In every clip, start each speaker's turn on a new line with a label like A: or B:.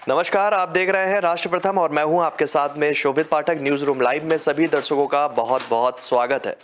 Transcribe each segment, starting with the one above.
A: नमस्कार, आप देख रहे हैं राष्ट्र प्रथम और मैं हूं आपके साथ में शोभित पाठक। न्यूज रूम लाइव में सभी दर्शकों का बहुत बहुत स्वागत है।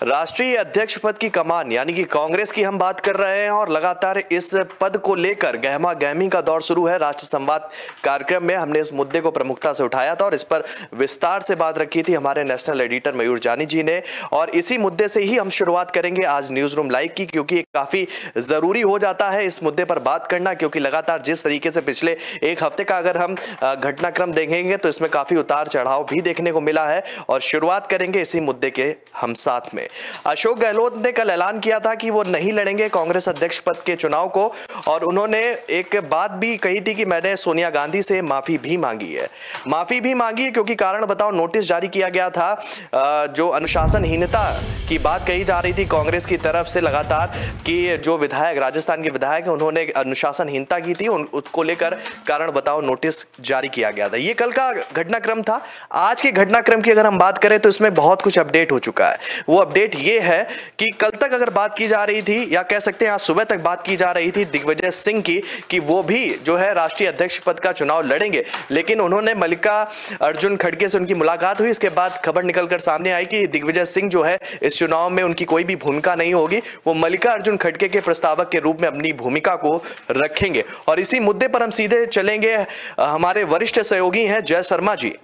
A: राष्ट्रीय अध्यक्ष पद की कमान यानी कि कांग्रेस की हम बात कर रहे हैं और लगातार इस पद को लेकर गहमा गहमी का दौर शुरू है। राष्ट्र संवाद कार्यक्रम में हमने इस मुद्दे को प्रमुखता से उठाया था और इस पर विस्तार से बात रखी थी हमारे नेशनल एडिटर मयूर जानी जी ने। और इसी मुद्दे से ही हम शुरुआत करेंगे आज न्यूज रूम लाइव की, क्योंकि काफी जरूरी हो जाता है इस मुद्दे पर बात करना, क्योंकि लगातार जिस तरीके से पिछले एक हफ्ते का अगर हम घटनाक्रम देखेंगे तो इसमें काफी उतार चढ़ाव भी देखने को मिला है। और शुरुआत करेंगे इसी मुद्दे के हम साथ में। अशोक गहलोत ने कल ऐलान किया था कि वो नहीं लड़ेंगे कांग्रेस अध्यक्ष पद के चुनाव को, और उन्होंने एक बात भी कही थी कि मैंने सोनिया गांधी से माफी भी मांगी है। माफी भी मांगी है क्योंकि कारण बताओ नोटिस जारी किया गया था। जो अनुशासनहीनता की बात कही जा रही थी कांग्रेस की तरफ से लगातार कि जो विधायक राजस्थान के विधायक हैं उन्होंने अनुशासनहीनता की थी, उसको लेकर कारण बताओ नोटिस जारी किया गया था। ये कल का घटनाक्रम था। आज के घटनाक्रम की अगर हम बात करें तो इसमें बहुत कुछ अपडेट हो चुका है। वो अपडेट ये है कि कल तक अगर बात की जा रही थी, या कह सकते हैं आज सुबह तक बात की जा रही थी दिग्विजय सिंह की, कि वो भी जो है राष्ट्रीय अध्यक्ष पद का चुनाव लड़ेंगे, लेकिन उन्होंने मल्लिकार्जुन खड़गे से उनकी मुलाकात हुई। इसके बाद खबर निकलकर सामने आई कि दिग्विजय सिंह जो है इस चुनाव में उनकी कोई भी भूमिका नहीं होगी, वो मल्लिकार्जुन खड़गे के प्रस्तावक के रूप में अपनी भूमिका को रखेंगे। और इसी मुद्दे पर हम सीधे चलेंगे, हमारे वरिष्ठ सहयोगी हैं जय शर्मा जी।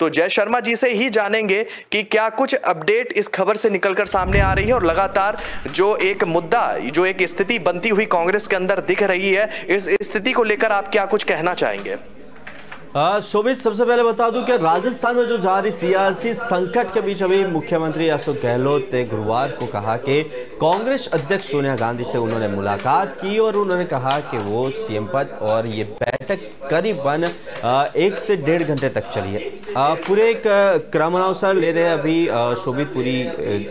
A: तो जय शर्मा जी से ही जानेंगे कि क्या कुछ अपडेट इस खबर से निकलकर सामने आ रही है, और लगातार जो एक मुद्दा, जो एक स्थिति बनती हुई कांग्रेस के अंदर दिख रही है, इस स्थिति को लेकर आप क्या कुछ कहना चाहेंगे?
B: शोभित, सबसे पहले बता दूं कि राजस्थान में जो जारी सियासी संकट के बीच अभी मुख्यमंत्री अशोक गहलोत ने गुरुवार को कहा कि कांग्रेस अध्यक्ष सोनिया गांधी से उन्होंने मुलाकात की और उन्होंने कहा कि वो सीएम पद, और ये बैठक करीबन 1 से 1.5 घंटे तक चली है। पूरे एक क्रमानुसार ले रहे अभी शोभित पूरी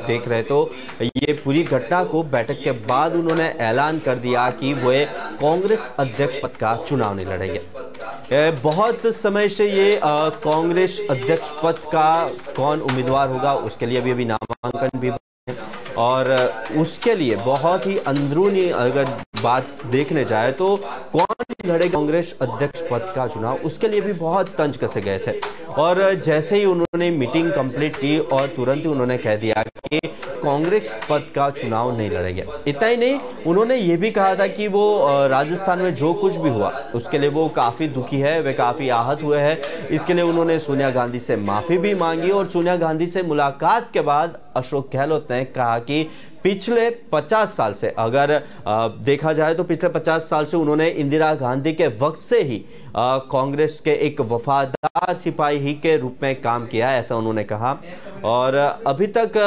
B: देख रहे तो ये पूरी घटना को बैठक के बाद उन्होंने ऐलान कर दिया कि वे कांग्रेस अध्यक्ष पद का चुनाव नहीं लड़ेंगे। बहुत समय से ये कांग्रेस अध्यक्ष पद का कौन उम्मीदवार होगा उसके लिए अभी नामांकन भी, और उसके लिए बहुत ही अंदरूनी अगर बात देखने जाए तो कौन लड़ेगा कांग्रेस अध्यक्ष पद का चुनाव, उसके लिए भी बहुत तंज कसे गए थे। और जैसे ही उन्होंने मीटिंग कंप्लीट की और तुरंत ही उन्होंने कह दिया कि कांग्रेस पद का चुनाव नहीं लड़ेंगे। इतना ही नहीं, उन्होंने ये भी कहा था कि वो राजस्थान में जो कुछ भी हुआ उसके लिए वो काफ़ी दुखी है, वे काफ़ी आहत हुए हैं। इसके लिए उन्होंने सोनिया गांधी से माफ़ी भी मांगी, और सोनिया गांधी से मुलाकात के बाद अशोक गहलोत ने कहा कि पिछले 50 साल से अगर देखा जाए तो पिछले 50 साल से उन्होंने इंदिरा गांधी के वक्त से ही कांग्रेस के एक वफादार सिपाही ही के रूप में काम किया है, ऐसा उन्होंने कहा। और अभी तक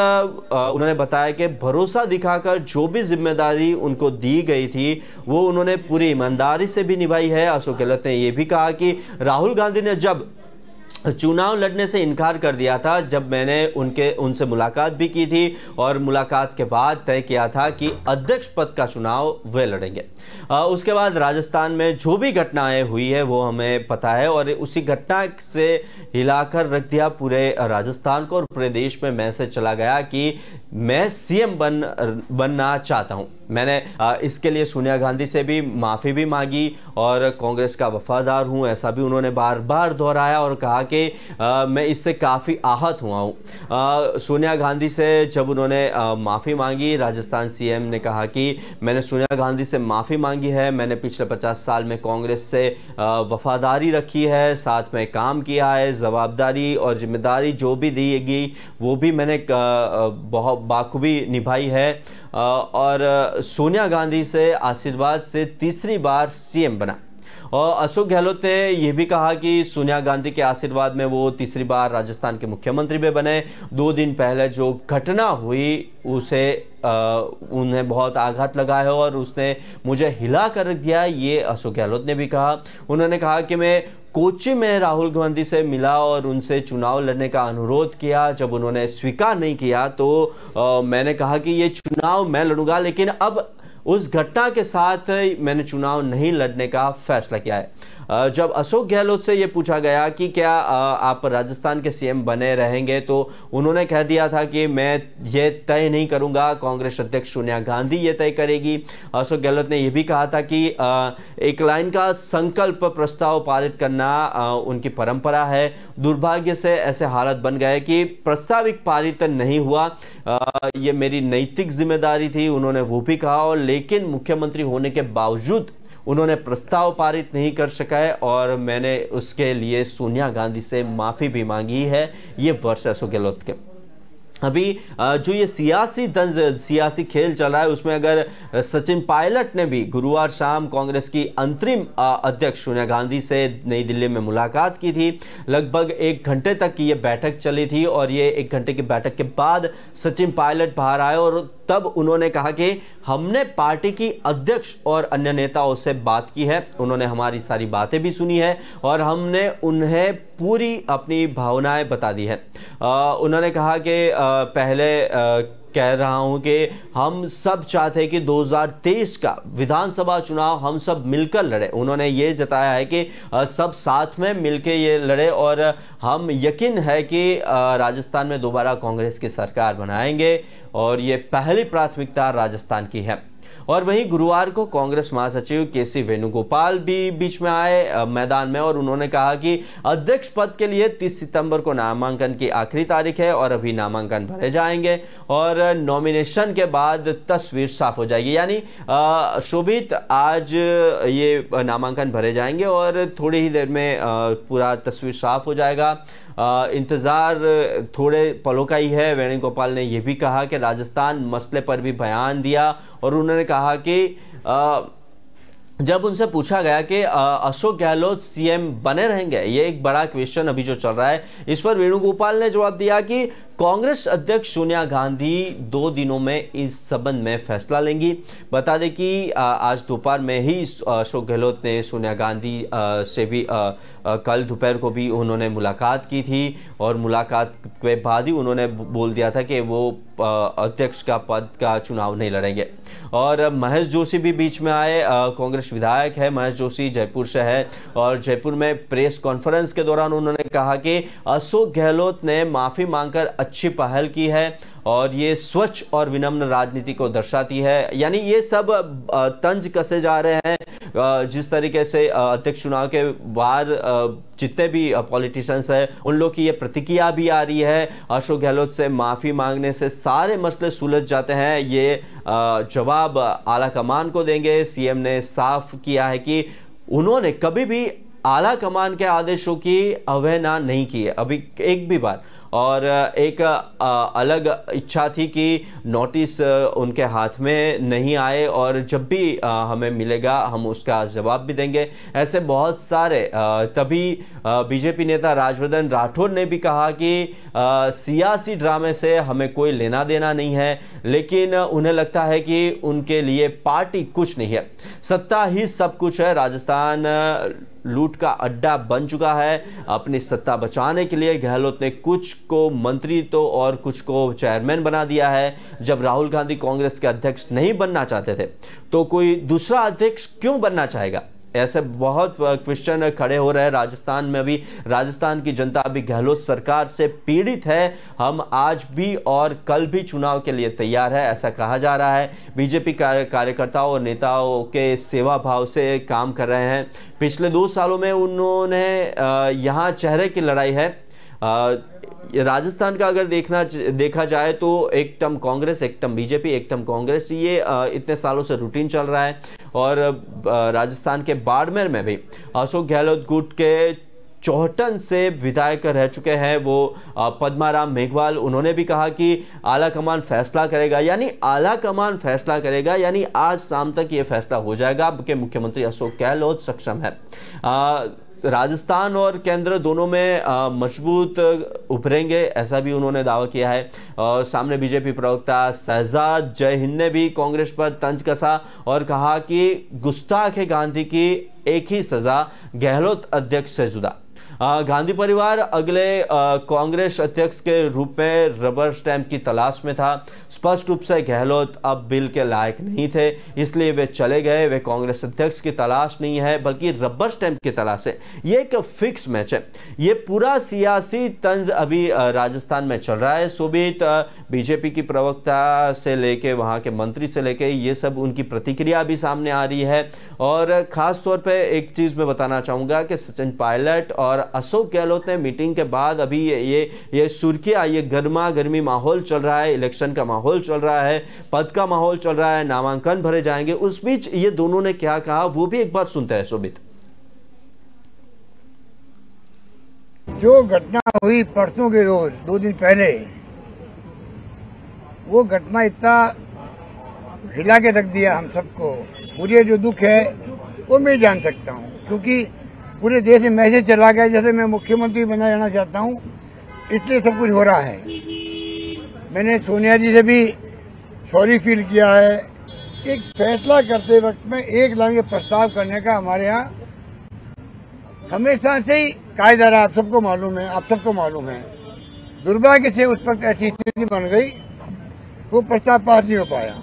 B: उन्होंने बताया कि भरोसा दिखाकर जो भी जिम्मेदारी उनको दी गई थी वो उन्होंने पूरी ईमानदारी से भी निभाई है। अशोक गहलोत ने यह भी कहा कि राहुल गांधी ने जब चुनाव लड़ने से इनकार कर दिया था, जब मैंने उनसे मुलाकात भी की थी और मुलाकात के बाद तय किया था कि अध्यक्ष पद का चुनाव वे लड़ेंगे। उसके बाद राजस्थान में जो भी घटनाएं हुई है वो हमें पता है, और उसी घटना से हिलाकर रख दिया पूरे राजस्थान को, और पूरे देश में मैसेज चला गया कि मैं सीएम बनना चाहता हूं। मैंने इसके लिए सोनिया गांधी से भी माफ़ी भी मांगी और कांग्रेस का वफादार हूं, ऐसा भी उन्होंने बार बार दोहराया और कहा कि मैं इससे काफ़ी आहत हुआ हूं। सोनिया गांधी से जब उन्होंने माफ़ी मांगी, राजस्थान सीएम ने कहा कि मैंने सोनिया गांधी से माफ़ी मांगी है, मैंने पिछले 50 साल में कांग्रेस से वफादारी रखी है, साथ में काम किया है, जवाबदारी और जिम्मेदारी जो भी दी गई वो भी मैंने बहुत बाखूबी निभाई है, और सोनिया गांधी से आशीर्वाद से तीसरी बार सीएम बना। और अशोक गहलोत ने यह भी कहा कि सोनिया गांधी के आशीर्वाद में वो तीसरी बार राजस्थान के मुख्यमंत्री भी बने। 2 दिन पहले जो घटना हुई उसे उन्हें बहुत आघात लगा है और उसने मुझे हिला कर रख दिया, ये अशोक गहलोत ने भी कहा। उन्होंने कहा कि मैं कोच्चि में राहुल गांधी से मिला और उनसे चुनाव लड़ने का अनुरोध किया। जब उन्होंने स्वीकार नहीं किया तो मैंने कहा कि ये चुनाव मैं लड़ूंगा, लेकिन अब उस घटना के साथ मैंने चुनाव नहीं लड़ने का फैसला किया है। जब अशोक गहलोत से ये पूछा गया कि क्या आप राजस्थान के सीएम बने रहेंगे, तो उन्होंने कह दिया था कि मैं ये तय नहीं करूंगा, कांग्रेस अध्यक्ष सोनिया गांधी ये तय करेगी। अशोक गहलोत ने यह भी कहा था कि एक लाइन का संकल्प प्रस्ताव पारित करना उनकी परंपरा है। दुर्भाग्य से ऐसे हालात बन गए कि प्रस्ताविक पारित नहीं हुआ। ये मेरी नैतिक जिम्मेदारी थी, उन्होंने वो भी कहा। और लेकिन मुख्यमंत्री होने के बावजूद उन्होंने प्रस्ताव पारित नहीं कर सका है और मैंने उसके लिए सोनिया गांधी से माफी भी मांगी है। ये वर्ष अशोक गहलोत के। अभी जो ये सियासी खेल चल रहा है, उसमें अगर सचिन पायलट ने भी गुरुवार शाम कांग्रेस की अंतरिम अध्यक्ष सोनिया गांधी से नई दिल्ली में मुलाकात की थी। लगभग 1 घंटे तक की ये बैठक चली थी और ये 1 घंटे की बैठक के बाद सचिन पायलट बाहर आए और तब उन्होंने कहा कि हमने पार्टी की अध्यक्ष और अन्य नेताओं से बात की है, उन्होंने हमारी सारी बातें भी सुनी है और हमने उन्हें पूरी अपनी भावनाएं बता दी है। उन्होंने कहा कि पहले कह रहा हूं कि हम सब चाहते हैं कि 2023 का विधानसभा चुनाव हम सब मिलकर लड़े। उन्होंने ये जताया है कि सब साथ में मिलकर ये लड़े और हम यकीन है कि राजस्थान में दोबारा कांग्रेस की सरकार बनाएंगे और ये पहली प्राथमिकता राजस्थान की है। और वहीं गुरुवार को कांग्रेस महासचिव केसी वेणुगोपाल भी बीच में आए मैदान में और उन्होंने कहा कि अध्यक्ष पद के लिए 30 सितंबर को नामांकन की आखिरी तारीख है और अभी नामांकन भरे जाएंगे और नॉमिनेशन के बाद तस्वीर साफ हो जाएगी। यानी शोभित आज ये नामांकन भरे जाएंगे और थोड़ी ही देर में पूरा तस्वीर साफ हो जाएगा। इंतजार थोड़े पलों का ही है। वेणुगोपाल ने यह भी कहा कि राजस्थान मसले पर भी बयान दिया और उन्होंने कहा कि जब उनसे पूछा गया कि अशोक गहलोत सीएम बने रहेंगे, ये एक बड़ा क्वेश्चन अभी जो चल रहा है, इस पर वेणुगोपाल ने जवाब दिया कि कांग्रेस अध्यक्ष सोनिया गांधी 2 दिनों में इस संबंध में फैसला लेंगी। बता दें कि आज दोपहर में ही अशोक गहलोत ने सोनिया गांधी से भी कल दोपहर को भी उन्होंने मुलाकात की थी और मुलाकात के बाद ही उन्होंने बोल दिया था कि वो अध्यक्ष का पद का चुनाव नहीं लड़ेंगे। और महेश जोशी भी बीच में आए। कांग्रेस विधायक है महेश जोशी, जयपुर से है और जयपुर में प्रेस कॉन्फ्रेंस के दौरान उन्होंने कहा कि अशोक गहलोत ने माफी मांगकर अच्छी पहल की है और ये स्वच्छ और विनम्र राजनीति को दर्शाती है। यानी ये सब तंज कसे जा रहे हैं जिस तरीके से अध्यक्ष चुनाव के बाद जितने भी पॉलिटिशियंस हैं उन लोग की ये प्रतिक्रिया भी आ रही है। अशोक गहलोत से माफी मांगने से सारे मसले सुलझ जाते हैं, ये जवाब आला कमान को देंगे। सीएम ने साफ किया है कि उन्होंने कभी भी आला कमान के आदेशों की अवहेलना नहीं की है, अभी एक भी बार। और एक अलग इच्छा थी कि नोटिस उनके हाथ में नहीं आए और जब भी हमें मिलेगा हम उसका जवाब भी देंगे। ऐसे बहुत सारे तभी बीजेपी नेता राजवर्धन राठौर ने भी कहा कि सियासी ड्रामे से हमें कोई लेना देना नहीं है, लेकिन उन्हें लगता है कि उनके लिए पार्टी कुछ नहीं है, सत्ता ही सब कुछ है। राजस्थान लूट का अड्डा बन चुका है। अपनी सत्ता बचाने के लिए गहलोत ने कुछ को मंत्री तो और कुछ को चेयरमैन बना दिया है। जब राहुल गांधी कांग्रेस के अध्यक्ष नहीं बनना चाहते थे तो कोई दूसरा अध्यक्ष क्यों बनना चाहेगा? ऐसे बहुत क्वेश्चन खड़े हो रहे हैं राजस्थान में भी। राजस्थान की जनता अभी गहलोत सरकार से पीड़ित है। हम आज भी और कल भी चुनाव के लिए तैयार है, ऐसा कहा जा रहा है। बीजेपी कार्यकर्ताओं और नेताओं के सेवा भाव से काम कर रहे हैं। पिछले 2 सालों में उन्होंने यहाँ चेहरे की लड़ाई है। राजस्थान का अगर देखा जाए तो एक टर्म कांग्रेस, एक टर्म बीजेपी, एक टर्म कांग्रेस, ये इतने सालों से रूटीन चल रहा है। और राजस्थान के बाड़मेर में भी अशोक गहलोत गुट के चौहटन से विधायक रह चुके हैं वो पद्माराम मेघवाल, उन्होंने भी कहा कि आला कमान फैसला करेगा। यानी आला कमान फैसला करेगा, यानी आज शाम तक ये फैसला हो जाएगा कि मुख्यमंत्री अशोक गहलोत सक्षम है। राजस्थान और केंद्र दोनों में मजबूत उभरेंगे, ऐसा भी उन्होंने दावा किया है। और सामने बीजेपी प्रवक्ता शहजाद जय हिंद ने भी कांग्रेस पर तंज कसा और कहा कि गुस्ताख गांधी की एक ही सजा, गहलोत अध्यक्ष से जुदा। गांधी परिवार अगले कांग्रेस अध्यक्ष के रूप में रबर स्टैंप की तलाश में था। स्पष्ट रूप से गहलोत अब बिल के लायक नहीं थे, इसलिए वे चले गए। वे कांग्रेस अध्यक्ष की तलाश नहीं है बल्कि रबर स्टैंप की तलाश है। ये एक फिक्स मैच है। ये पूरा सियासी तंज अभी राजस्थान में चल रहा है। शोभित बीजेपी की प्रवक्ता से लेके वहां के मंत्री से लेके ये सब उनकी प्रतिक्रिया भी सामने आ रही है। और खास तौर पे एक चीज मैं बताना चाहूंगा कि सचिन पायलट और अशोक गहलोत ने मीटिंग के बाद अभी ये सुर्खियां, ये गर्मा गर्मी माहौल चल रहा है, इलेक्शन का माहौल चल रहा है, पद का माहौल चल रहा है, नामांकन भरे जाएंगे। उस बीच ये दोनों ने क्या कहा वो भी एक बार सुनते हैं। शोभित,
C: जो घटना हुई परसों के रोज 2 दिन पहले, वो घटना इतना हिला के रख दिया हम सबको। मुझे जो दुख है वो मैं जान सकता हूँ, क्योंकि पूरे देश में मैसेज चला गया जैसे मैं मुख्यमंत्री बना रहना चाहता हूँ, इसलिए सब कुछ हो रहा है। मैंने सोनिया जी से भी सॉरी फील किया है। एक फैसला करते वक्त में एक लाइन प्रस्ताव करने का हमारे यहाँ हमेशा से ही कायदा रहा, आप सबको मालूम है। दुर्भाग्य से उस वक्त ऐसी स्थिति बन गई, वो प्रस्ताव पास नहीं हो पाया,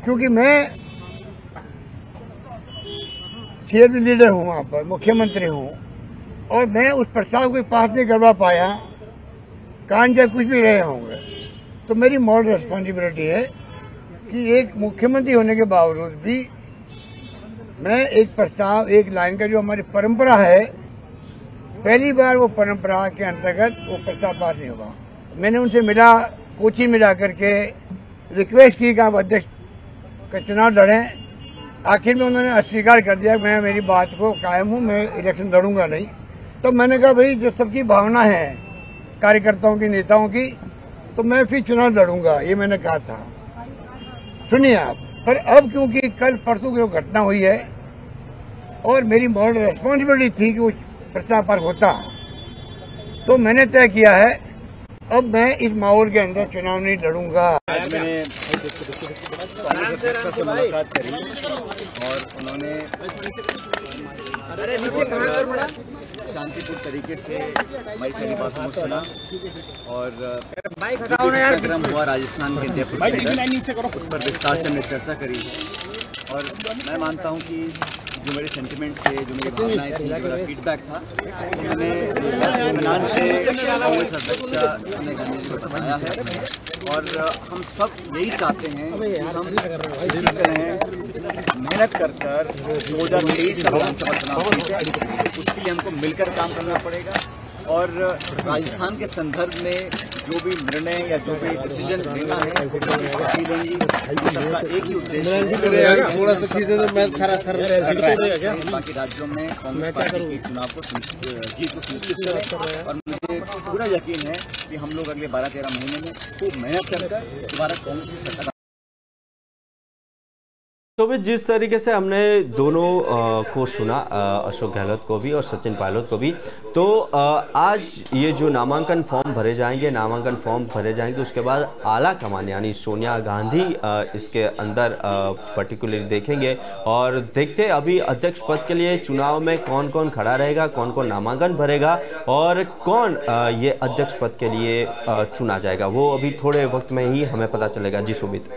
C: क्योंकि मैं सीएम लीडर हूँ, वहाँ पर मुख्यमंत्री हूँ, और मैं उस प्रस्ताव को पास नहीं करवा पाया। कान जब कुछ भी रहे होंगे तो मेरी मॉरल रिस्पॉन्सिबिलिटी है कि एक मुख्यमंत्री होने के बावजूद भी मैं एक प्रस्ताव, एक लाइन का जो हमारी परंपरा है, पहली बार वो परंपरा के अंतर्गत वो प्रस्ताव पास नहीं होगा। मैंने उनसे मिला, कोची में जाकर के रिक्वेस्ट की कि आप अध्यक्ष का चुनाव लड़ें। आखिर में उन्होंने अस्वीकार कर दिया। मैं मेरी बात को कायम हूँ, मैं इलेक्शन लड़ूंगा नहीं। तो मैंने कहा भाई, जो सबकी भावना है कार्यकर्ताओं की, नेताओं की, तो मैं फिर चुनाव लड़ूंगा, ये मैंने कहा था। सुनिए आप, पर अब क्योंकि कल परसों की घटना हुई है और मेरी मॉरल रिस्पॉन्सिबिलिटी थी कि वो प्रस्ताव पर होता, तो मैंने तय किया है अब मैं इस माहौल के अंदर चुनाव नहीं लड़ूंगा।
D: आज मैंने कांग्रेस अध्यक्ष से मुलाकात करी और उन्होंने शांतिपूर्ण तरीके से हमारी सारी बातों को सुना और कार्यक्रम हुआ राजस्थान के जयपुर में, उस पर विस्तार से हमने चर्चा करी। और मैं मानता हूं कि जो मेरे सेंटिमेंट्स थे, जो मेरी भावनाएं थी, जो मेरा फीडबैक था, मैंने इत्मीनान से कांग्रेस अध्यक्ष सोनिया गांधी जी को बताया है। और हम सब यही चाहते हैं कि हम इसी तरह मेहनत कर 2023 का विधानसभा चुनाव जीतें। उसके लिए हमको मिलकर काम करना पड़ेगा और राजस्थान के संदर्भ में जो भी निर्णय या जो भी डिसीजन लेना है पार्टी लेंगी। सबका एक ही उद्देश्य है, बाकी राज्यों में कांग्रेस पार्टी के चुनाव को जीत को सुनिश्चित करें। और मुझे पूरा यकीन है कि हम लोग अगले 12-13 महीने में खूब मेहनत कर दोबारा कांग्रेस की सरकार।
B: तो भी जिस तरीके से हमने दोनों को सुना, अशोक गहलोत को भी और सचिन पायलट को भी, तो आज ये जो नामांकन फॉर्म भरे जाएंगे उसके बाद आला कमान यानी सोनिया गांधी इसके अंदर पर्टिकुलरली देखेंगे और देखते अभी अध्यक्ष पद के लिए चुनाव में कौन कौन खड़ा रहेगा, कौन कौन नामांकन भरेगा और कौन ये अध्यक्ष पद के लिए चुना जाएगा, वो अभी थोड़े वक्त में ही हमें पता चलेगा। जी शोभित।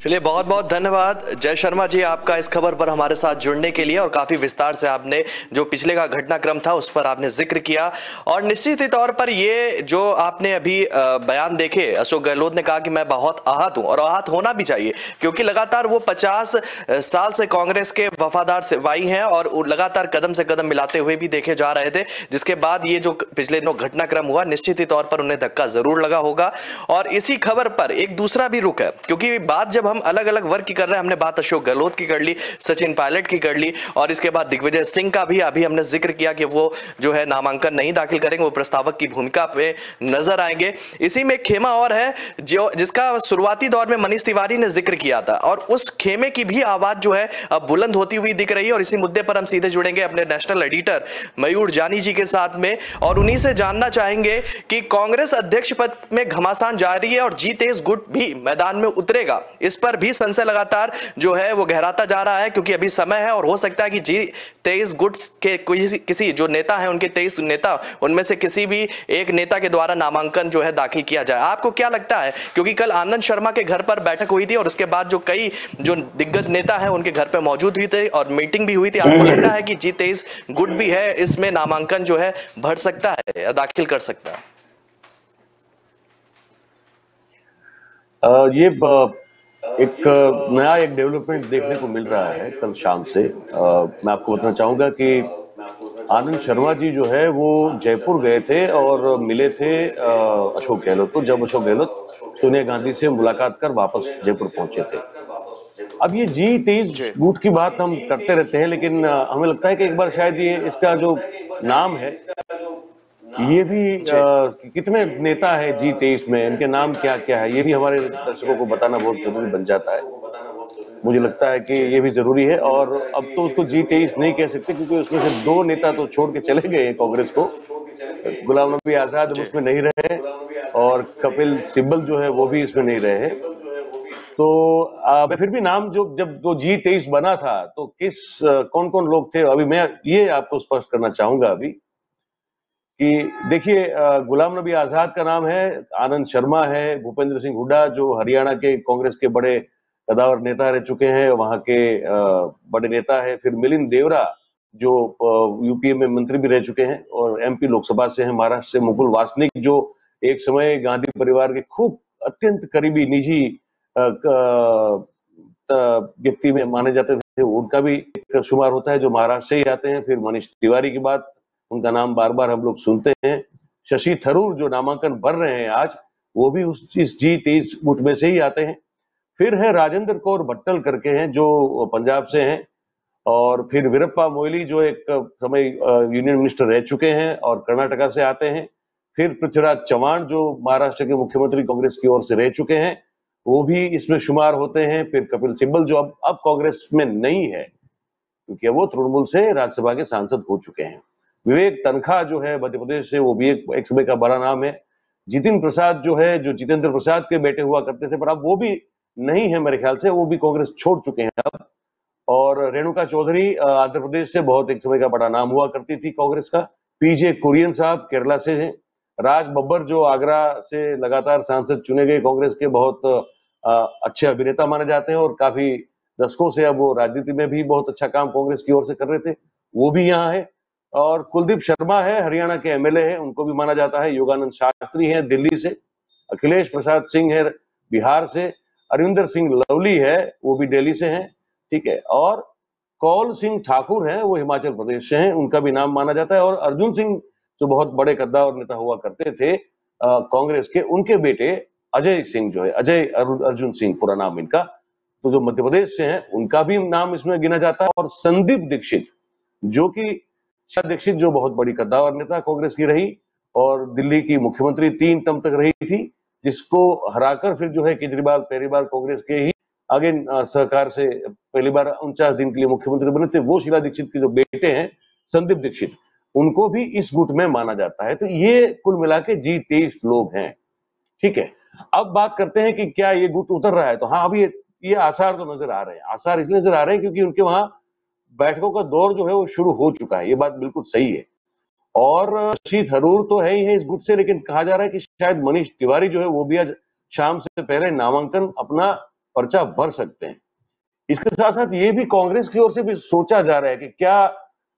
A: चलिए, बहुत बहुत धन्यवाद जय शर्मा जी आपका इस खबर पर हमारे साथ जुड़ने के लिए, और काफी विस्तार से आपने जो पिछले का घटनाक्रम था उस पर आपने जिक्र किया। और निश्चित ही तौर पर ये जो आपने अभी बयान देखे, अशोक गहलोत ने कहा कि मैं बहुत आहत हूं और आहत होना भी चाहिए, क्योंकि लगातार वो 50 साल से कांग्रेस के वफादार सिपाही हैं और लगातार कदम से कदम मिलाते हुए भी देखे जा रहे थे। जिसके बाद ये जो पिछले दिनों घटनाक्रम हुआ, निश्चित ही तौर पर उन्हें धक्का जरूर लगा होगा। और इसी खबर पर एक दूसरा भी रुख है, क्योंकि बात जब हम अलग अलग वर्ग की कर रहे हैं, हमने बात अशोक गहलोत की कर ली, सचिन पायलट की कर ली, और इसके बाद दिग्विजय सिंह का भी अभी हमने जिक्र किया कि वो जो है नामांकन नहीं दाखिल करेंगे, वो प्रस्तावक की भूमिका पे नजर आएंगे। इसी में खेमा और है जो जिसका शुरुआती दौर में मनीष तिवारी ने जिक्र किया था, और उस खेमे की भी आवाज जो है अब बुलंद होती हुई दिख रही है। और इसी मुद्दे पर हम सीधे जुड़ेंगे अपने नेशनल एडिटर मयूर जानी जी के साथ में, और उन्हीं से जानना चाहेंगे कि कांग्रेस अध्यक्ष पद में घमासान जारी है और जी तेज गुट भी मैदान में उतरेगा, इस पर भी संशय लगातार जो है वो गहराता जा रहा है, क्योंकि अभी समय है और हो सकता है कि G23 गुट्स के किसी जो नेता है, उनके 23 नेता, उनमें से किसी भी एक नेता के द्वारा नामांकन जो है दाखिल किया जाए। आपको क्या लगता है, क्योंकि कल आनंद शर्मा के घर पर बैठक हुई थी और उसके बाद जो कई जो दिग्गज नेता है उनके घर पर मौजूद हुए थे और मीटिंग भी हुई थी, आपको लगता है कि G23 गुट भी है, इसमें नामांकन जो है भर सकता है या दाखिल कर सकता है?
E: ये एक नया डेवलपमेंट देखने को मिल रहा है कल शाम से। मैं आपको बताना चाहूंगा कि आनंद शर्मा जी जो है वो जयपुर गए थे और मिले थे अशोक गहलोत को, जब अशोक गहलोत सोनिया गांधी से मुलाकात कर वापस जयपुर पहुंचे थे। अब ये G23 गुट की बात हम करते रहते हैं, लेकिन हमें लगता है कि एक बार शायद ये इसका जो नाम है ये भी कितने नेता है G23 में, इनके नाम क्या क्या है, ये भी हमारे दर्शकों को बताना बहुत जरूरी बन जाता है। मुझे लगता है कि ये भी जरूरी है। और अब तो उसको G23 नहीं कह सकते, क्योंकि उसमें से 2 नेता तो छोड़ के चले गए कांग्रेस को। गुलाम नबी आजाद उसमें नहीं रहे और कपिल सिब्बल जो है वो भी इसमें नहीं रहे। तो फिर भी नाम जब G23 बना था तो कौन कौन लोग थे, अभी मैं ये आपको स्पष्ट करना चाहूंगा अभी कि देखिए, गुलाम नबी आजाद का नाम है, आनंद शर्मा है, भूपेंद्र सिंह हुड्डा जो हरियाणा के कांग्रेस के बड़े कदावर नेता रह चुके हैं, वहां के बड़े नेता है। फिर मिलिंद देवरा जो यूपीए में मंत्री भी रह चुके हैं और एमपी लोकसभा से हैं महाराष्ट्र से। मुकुल वासनिक जो एक समय गांधी परिवार के खूब अत्यंत करीबी निजी व्यक्ति में माने जाते थे, उनका भी शुमार होता है, जो महाराष्ट्र से ही आते हैं। फिर मनीष तिवारी की बात, उनका नाम बार बार हम लोग सुनते हैं। शशि थरूर जो नामांकन भर रहे हैं आज, वो भी इस G23 गुट में से ही आते हैं। फिर है राजेंद्र कौर भट्टल करके हैं जो पंजाब से हैं, और फिर वीरप्पा मोइली जो एक समय यूनियन मिनिस्टर रह चुके हैं और कर्नाटका से आते हैं। फिर पृथ्वीराज चव्हाण जो महाराष्ट्र के मुख्यमंत्री कांग्रेस की ओर से रह चुके हैं, वो भी इसमें शुमार होते हैं। फिर कपिल सिब्बल जो अब कांग्रेस में नहीं है, क्योंकि वो तृणमूल से राज्यसभा के सांसद हो चुके हैं। विवेक तनखा जो है मध्य प्रदेश से, वो भी एक समय का बड़ा नाम है। जितिन प्रसाद जो है, जो जितेंद्र प्रसाद के बेटे हुआ करते थे, पर अब वो भी नहीं है मेरे ख्याल से, वो भी कांग्रेस छोड़ चुके हैं अब। और रेणुका चौधरी आंध्र प्रदेश से बहुत एक समय का बड़ा नाम हुआ करती थी कांग्रेस का। पीजे कुरियन साहब केरला से हैं। राज बब्बर जो आगरा से लगातार सांसद चुने गए कांग्रेस के, बहुत अच्छे अभिनेता माने जाते हैं और काफी दशकों से अब वो राजनीति में भी बहुत अच्छा काम कांग्रेस की ओर से कर रहे थे, वो भी यहाँ है। और कुलदीप शर्मा है, हरियाणा के एमएलए हैं, उनको भी माना जाता है। योगानंद शास्त्री हैं दिल्ली से। अखिलेश प्रसाद सिंह है बिहार से। अरविंदर सिंह लवली है, वो भी दिल्ली से हैं, ठीक है। और कौल सिंह ठाकुर हैं, वो हिमाचल प्रदेश से हैं, उनका भी नाम माना जाता है। और अर्जुन सिंह जो बहुत बड़े कद्दावर नेता हुआ करते थे कांग्रेस के, उनके बेटे अजय सिंह जो है, अजय अर्जुन सिंह पूरा नाम इनका, तो जो मध्य प्रदेश से हैं, उनका भी नाम इसमें गिना जाता है। और संदीप दीक्षित जो कि दीक्षित जो बहुत बड़ी कद्दावर नेता कांग्रेस की रही और दिल्ली की मुख्यमंत्री 3 टर्म तक रही थी, जिसको हराकर फिर जो है केजरीवाल पहली बार कांग्रेस के ही आगे सहकार से पहली बार 49 दिन के लिए मुख्यमंत्री बने थे। वो शीला दीक्षित के जो बेटे हैं संदीप दीक्षित, उनको भी इस गुट में माना जाता है। तो ये कुल मिला के G23 लोग हैं, ठीक है। अब बात करते हैं कि क्या ये गुट उतर रहा है। तो हाँ, अभी ये आसार तो नजर आ रहे हैं। आसार इसलिए नजर आ रहे हैं क्योंकि उनके वहां बैठकों का दौर जो है वो शुरू हो चुका है, ये बात बिल्कुल सही है। और शशि थरूर तो है ही है इस गुट से, लेकिन कहा जा रहा है कि शायद मनीष तिवारी जो है वो भी आज शाम से पहले नामांकन अपना पर्चा भर सकते हैं। इसके साथ साथ ये भी कांग्रेस की ओर से भी सोचा जा रहा है कि क्या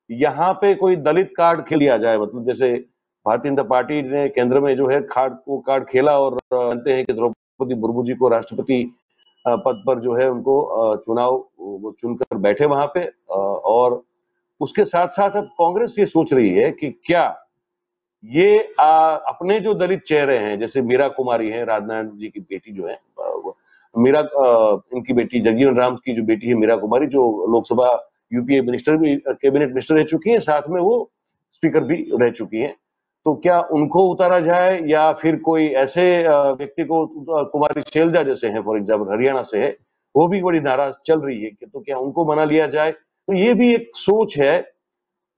E: यहाँ पे कोई दलित कार्ड खेल लिया जाए। मतलब जैसे भारतीय जनता पार्टी ने केंद्र में जो है कार्ड खेला और जानते हैं कि द्रौपदी मुर्मू जी को राष्ट्रपति पद पर जो है उनको चुनाव चुनकर बैठे वहां पे। और उसके साथ साथ अब कांग्रेस ये सोच रही है कि क्या ये अपने जो दलित चेहरे हैं, जैसे मीरा कुमारी है, राजनारायण जी की बेटी जो है, मीरा इनकी बेटी जगजीवन राम की जो बेटी है मीरा कुमारी, जो लोकसभा यूपीए मिनिस्टर भी, कैबिनेट मिनिस्टर रह चुकी है, साथ में वो स्पीकर भी रह चुकी हैं। तो क्या उनको उतारा जाए या फिर कोई ऐसे व्यक्ति को, कुमारी शैलजा जैसे हैं फॉर एग्जाम्पल, हरियाणा से है, वो भी बड़ी नाराज चल रही है कि तो क्या उनको मना लिया जाए। तो ये भी एक सोच है,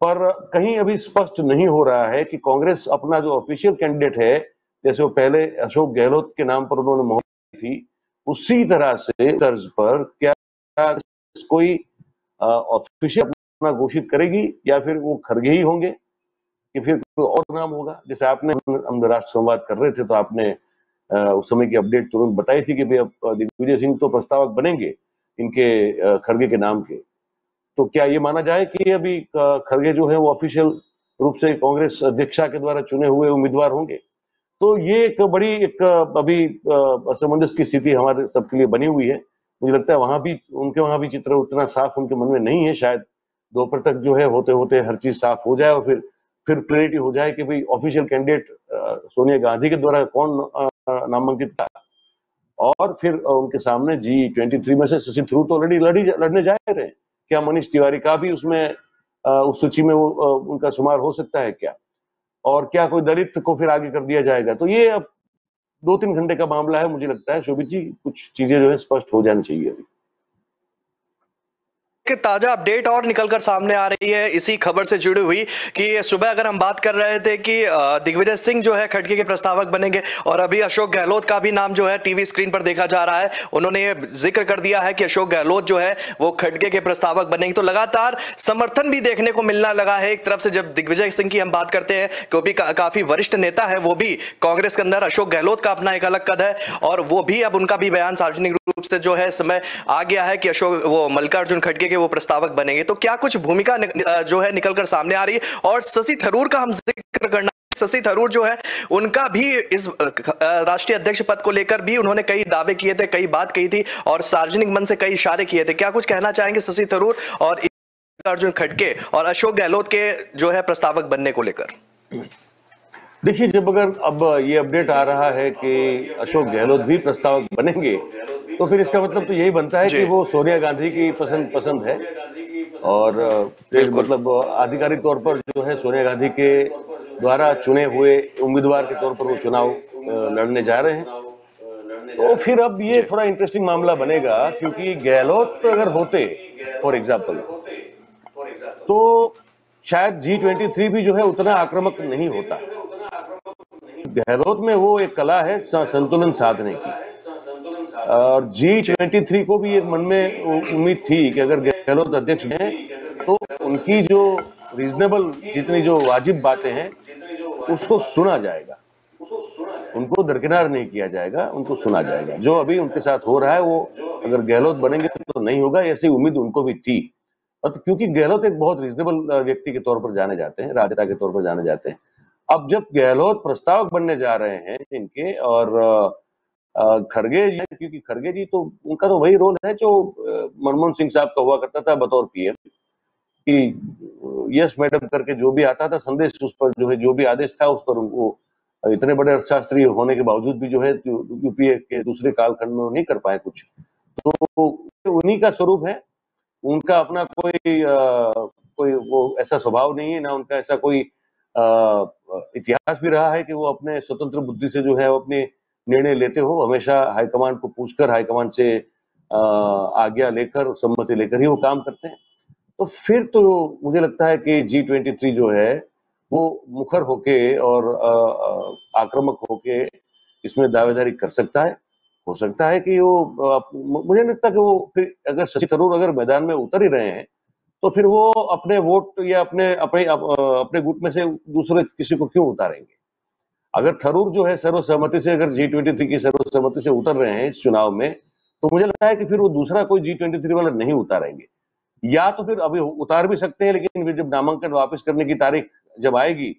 E: पर कहीं अभी स्पष्ट नहीं हो रहा है कि कांग्रेस अपना जो ऑफिशियल कैंडिडेट है, जैसे वो पहले अशोक गहलोत के नाम पर उन्होंने मोहर थी, उसी तरह से तर्ज पर क्या कोई ऑफिशियल अपना घोषित करेगी या फिर वो खरगे ही होंगे कि फिर कोई और नाम होगा? जैसे आपने, हम राष्ट्र संवाद कर रहे थे तो आपने उस समय की अपडेट तुरंत बताई थी कि भाई अब दिग्विजय सिंह तो प्रस्तावक बनेंगे इनके खरगे के नाम के। तो क्या ये माना जाए कि अभी खरगे जो है वो ऑफिशियल रूप से कांग्रेस अध्यक्षा के द्वारा चुने हुए उम्मीदवार होंगे? तो ये एक बड़ी एक अभी असमंजस की स्थिति हमारे सबके लिए बनी हुई है। मुझे लगता है वहां भी चित्र उतना साफ उनके मन में नहीं है। शायद दोपहर तक जो है होते होते हर चीज साफ हो जाए और फिर क्लैरिटी हो जाए कि भाई ऑफिशियल कैंडिडेट सोनिया गांधी के द्वारा कौन नामांकित था। और फिर उनके सामने G23 में से शशि थरूर तो ऑलरेडी लड़ने जा रहे हैं। क्या मनीष तिवारी का भी उसमें उस सूची में वो उनका शुमार हो सकता है क्या? और क्या कोई दलित को फिर आगे कर दिया जाएगा? तो ये अब 2-3 घंटे का मामला है। मुझे लगता है शोभित जी, कुछ चीजें जो है स्पष्ट हो जानी चाहिए अभी।
A: ताजा अपडेट और निकलकर सामने आ रही है इसी खबर से जुड़ी हुई कि सुबह अगर हम बात कर रहे थे कि दिग्विजय सिंह जो है खड़गे के प्रस्तावक बनेंगे और अभी अशोक गहलोत का भी नाम जो है टीवी स्क्रीन पर देखा जा रहा है। उन्होंने ये जिक्र कर दिया है कि अशोक गहलोत जो है वो खड़गे के प्रस्तावक बनेंगे। तो लगातार समर्थन भी देखने को मिलना लगा है। एक तरफ से जब दिग्विजय सिंह की हम बात करते हैं क्योंकि काफी वरिष्ठ नेता है वो भी कांग्रेस के अंदर, अशोक गहलोत का अपना एक अलग कद है और वो भी अब उनका भी बयान सार्वजनिक रूप से जो है समय आ गया है कि अशोक वो मल्लिकार्जुन खड़गे के वो प्रस्तावक बनेंगे। तो क्या कुछ भूमिका जो है निकलकर सामने आ रही है? और शशि थरूर का हम जिक्र करना, शशि थरूर जो है उनका भी इस राष्ट्रीय अध्यक्ष पद को लेकर भी उन्होंने कई दावे किए थे, कई बात कही थी और सार्वजनिक मन से कई इशारे किए थे। क्या कुछ कहना चाहेंगे शशि थरूर और मल्लिकार्जुन खड़गे और अशोक गहलोत के जो है प्रस्तावक बनने को लेकर?
E: देखिए, जब अगर अब ये अपडेट आ रहा है कि अशोक गहलोत भी प्रस्तावक बनेंगे तो फिर इसका मतलब तो यही बनता है कि वो सोनिया गांधी की पसंद है और मतलब आधिकारिक तौर पर जो है सोनिया गांधी के द्वारा चुने हुए उम्मीदवार के तौर पर वो चुनाव लड़ने जा रहे हैं। तो फिर अब ये थोड़ा इंटरेस्टिंग मामला बनेगा क्योंकि गहलोत अगर होते फॉर एग्जाम्पल तो शायद G23 भी जो है उतना आक्रामक नहीं होता। गहलोत में वो एक कला है संतुलन साधने की और G23 को भी एक मन में उम्मीद थी कि अगर गहलोत अध्यक्ष हैं तो उनकी जो रीजनेबल जितनी जो वाजिब बातें हैं उसको सुना जाएगा, उनको दरकिनार नहीं किया जाएगा, उनको सुना जाएगा। जो अभी उनके साथ हो रहा है वो अगर गहलोत बनेंगे तो नहीं होगा, ऐसी उम्मीद उनको भी थी। और क्योंकि गहलोत एक बहुत रीजनेबल व्यक्ति के तौर पर जाने जाते हैं, राजनेता के तौर पर जाने जाते हैं। अब जब गहलोत प्रस्तावक बनने जा रहे हैं इनके और खरगे जी, क्योंकि खरगे जी तो उनका तो वही रोल है जो मनमोहन सिंह साहब का हुआ करता था बतौर पीएम कि यस मैडम करके जो भी आता था संदेश उस पर जो है जो भी आदेश था उस पर उनको इतने बड़े अर्थशास्त्री होने के बावजूद भी जो है यूपीए के दूसरे कालखंड में नहीं कर पाए कुछ। तो उन्हीं का स्वरूप है, उनका अपना कोई वो ऐसा स्वभाव नहीं है, ना उनका ऐसा कोई इतिहास भी रहा है कि वो अपने स्वतंत्र बुद्धि से जो है वो अपने निर्णय लेते हो। हमेशा हाईकमान को पूछकर, हाईकमान से आज्ञा लेकर, सम्मति लेकर ही वो काम करते हैं। तो फिर तो मुझे लगता है कि G23 जो है वो मुखर होके और आक्रामक होके इसमें दावेदारी कर सकता है। हो सकता है कि वो मुझे लगता है कि वो फिर अगर शशि थरूर अगर मैदान में उतर ही रहे हैं तो फिर वो अपने वोट या अपने गुट में से दूसरे किसी को क्यों उतारेंगे? अगर थरूर जो है सर्वसहमति से अगर G23 की सर्वसहमति से उतर रहे हैं इस चुनाव में तो मुझे लगता है कि फिर वो दूसरा कोई G23 वाला नहीं उतारेंगे। या तो फिर अभी उतार भी सकते हैं लेकिन जब नामांकन वापस करने की तारीख जब आएगी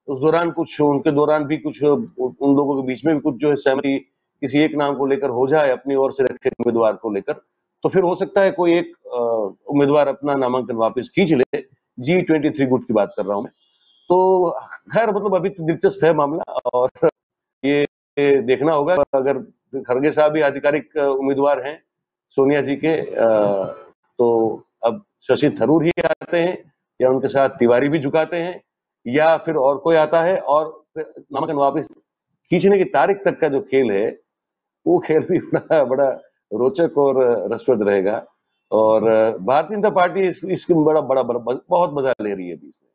E: उस दौरान उनके दौरान भी कुछ उन लोगों के बीच में भी कुछ जो है सहमति किसी एक नाम को लेकर हो जाए, अपनी ओर से रखे उम्मीदवार को लेकर, तो फिर हो सकता है कोई एक उम्मीदवार अपना नामांकन वापस खींच ले। G23 गुट की बात कर रहा हूं मैं। तो खैर मतलब अभी तो दिलचस्प है मामला और ये देखना होगा। अगर खरगे साहब भी आधिकारिक उम्मीदवार हैं सोनिया जी के तो अब शशि थरूर ही आते हैं या उनके साथ तिवारी भी झुकाते हैं या फिर और कोई आता है और फिर नामांकन वापस खींचने की तारीख तक का जो खेल है वो खेल भी बड़ा रोचक और रसप्रद रहेगा। और भारतीय जनता पार्टी इसकी बहुत मजा ले रही है बीच में,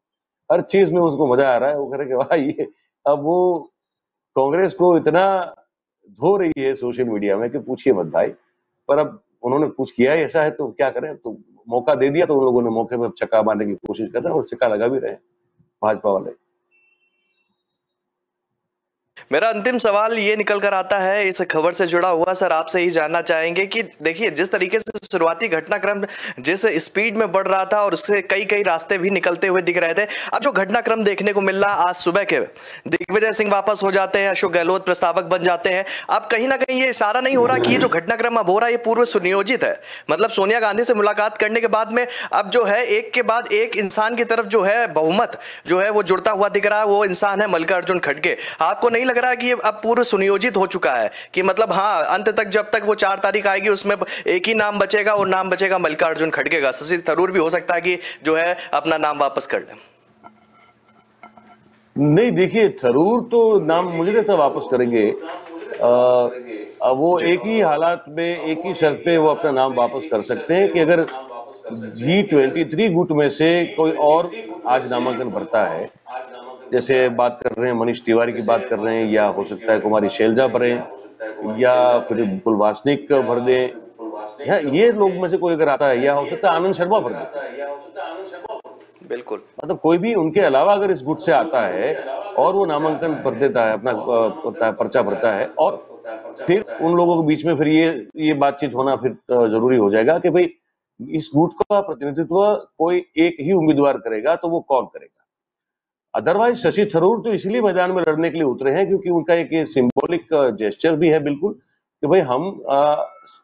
E: हर चीज में उसको मजा आ रहा है। वो कह रहे कि वाह ये अब वो कांग्रेस को इतना धो रही है सोशल मीडिया में कि पूछिए मत भाई। पर अब उन्होंने कुछ किया ही ऐसा है तो क्या करें, तो मौका दे दिया तो उन लोगों ने मौके पर छक्का मारने की कोशिश कर रहे हैं और सिक्का लगा भी रहे हैं भाजपा वाले।
A: मेरा अंतिम सवाल ये निकल कर आता है इस खबर से जुड़ा हुआ, सर आपसे ही जानना चाहेंगे कि देखिए जिस तरीके से शुरुआती घटनाक्रम जिस स्पीड में बढ़ रहा था और उससे कई कई रास्ते भी निकलते हुए दिख रहे थे, अब जो घटनाक्रम देखने को मिल रहा आज सुबह के, दिग्विजय सिंह वापस हो जाते हैं, अशोक गहलोत प्रस्तावक बन जाते हैं, अब कहीं ना कहीं ये इशारा नहीं हो रहा कि ये जो घटनाक्रम अब हो रहा है ये पूर्व सुनियोजित है? मतलब सोनिया गांधी से मुलाकात करने के बाद में अब जो है एक के बाद एक इंसान की तरफ जो है बहुमत जो है वो जुड़ता हुआ दिख रहा है, वो इंसान है मल्लिकार्जुन खड़गे। आपको नहीं लग रहा है कि ये अब पूर्व सुनियोजित हो चुका है कि मतलब हाँ अंत तक जब तक वो 4 तारीख आएगी उसमें एक ही नाम बचेगा और नाम बचेगा मल्लिकार्जुन खड़गे का? शशि थरूर भी हो सकता है कि जो है अपना नाम वापस कर ले।
E: नहीं देखिए, थरूर तो नाम मुझे नहीं लगता वापस करेंगे। अब वो एक ही हालात में एक ही शर्त पे वो अपना नाम वापस कर सकते हैं कि अगर G23 गुट में से कोई और आज नामांकन भरता है, जैसे बात कर रहे हैं मनीष तिवारी की बात कर रहे हैं, या हो सकता है कुमारी शैलजा भरे, या फिर विपुल वासनिक भर दें, या ये लोग में से कोई अगर आता है, या हो सकता है आनंद शर्मा भर दे।
A: बिल्कुल,
E: मतलब कोई भी उनके अलावा अगर इस गुट से आता है और वो नामांकन भर देता है, अपना पर्चा भरता है, और फिर उन लोगों के बीच में फिर ये बातचीत होना फिर जरूरी हो जाएगा कि भाई इस गुट का प्रतिनिधित्व कोई एक ही उम्मीदवार करेगा तो वो कौन करेगा। अदरवाइज शशि थरूर तो इसलिए मैदान में लड़ने के लिए उतरे हैं क्योंकि उनका एक सिंबॉलिक जेस्चर भी है बिल्कुल कि भाई हम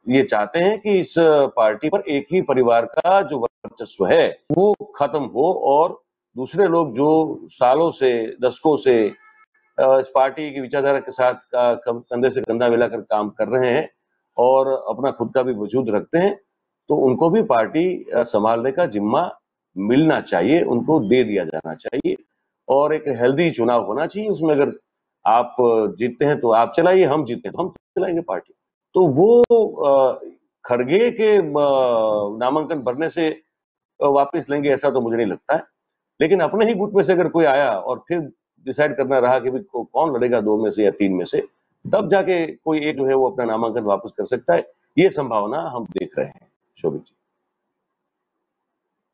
E: ये चाहते हैं कि इस पार्टी पर एक ही परिवार का जो वर्चस्व है वो खत्म हो और दूसरे लोग जो सालों से दशकों से इस पार्टी की विचारधारा के साथ कंधे से कंधा मिलाकर काम कर रहे हैं और अपना खुद का भी वजूद रखते हैं, तो उनको भी पार्टी संभालने का जिम्मा मिलना चाहिए, उनको दे दिया जाना चाहिए और एक हेल्दी चुनाव होना चाहिए। उसमें अगर आप जीतते हैं तो आप चलाइए, हम जीतते हैं तो हम चलाएंगे पार्टी। तो वो खड़गे के नामांकन भरने से वापस लेंगे ऐसा तो मुझे नहीं लगता है, लेकिन अपने ही गुट में से अगर कोई आया और फिर डिसाइड करना रहा कि कौन लड़ेगा 2 में से या 3 में से, तब जाके कोई एक जो है वो अपना नामांकन वापस कर सकता है। ये संभावना हम देख रहे हैं। शोभित जी,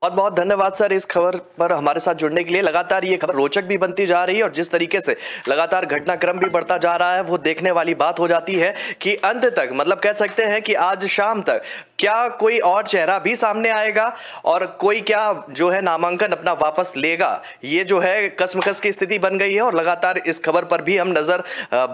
A: बहुत बहुत धन्यवाद सर इस खबर पर हमारे साथ जुड़ने के लिए। लगातार ये खबर रोचक भी बनती जा रही है और जिस तरीके से लगातार घटनाक्रम भी बढ़ता जा रहा है वो देखने वाली बात हो जाती है कि अंत तक मतलब कह सकते हैं कि आज शाम तक क्या कोई और चेहरा भी सामने आएगा और कोई क्या जो है नामांकन अपना वापस लेगा, ये जो है कसमकस की स्थिति बन गई है और लगातार इस खबर पर भी हम नजर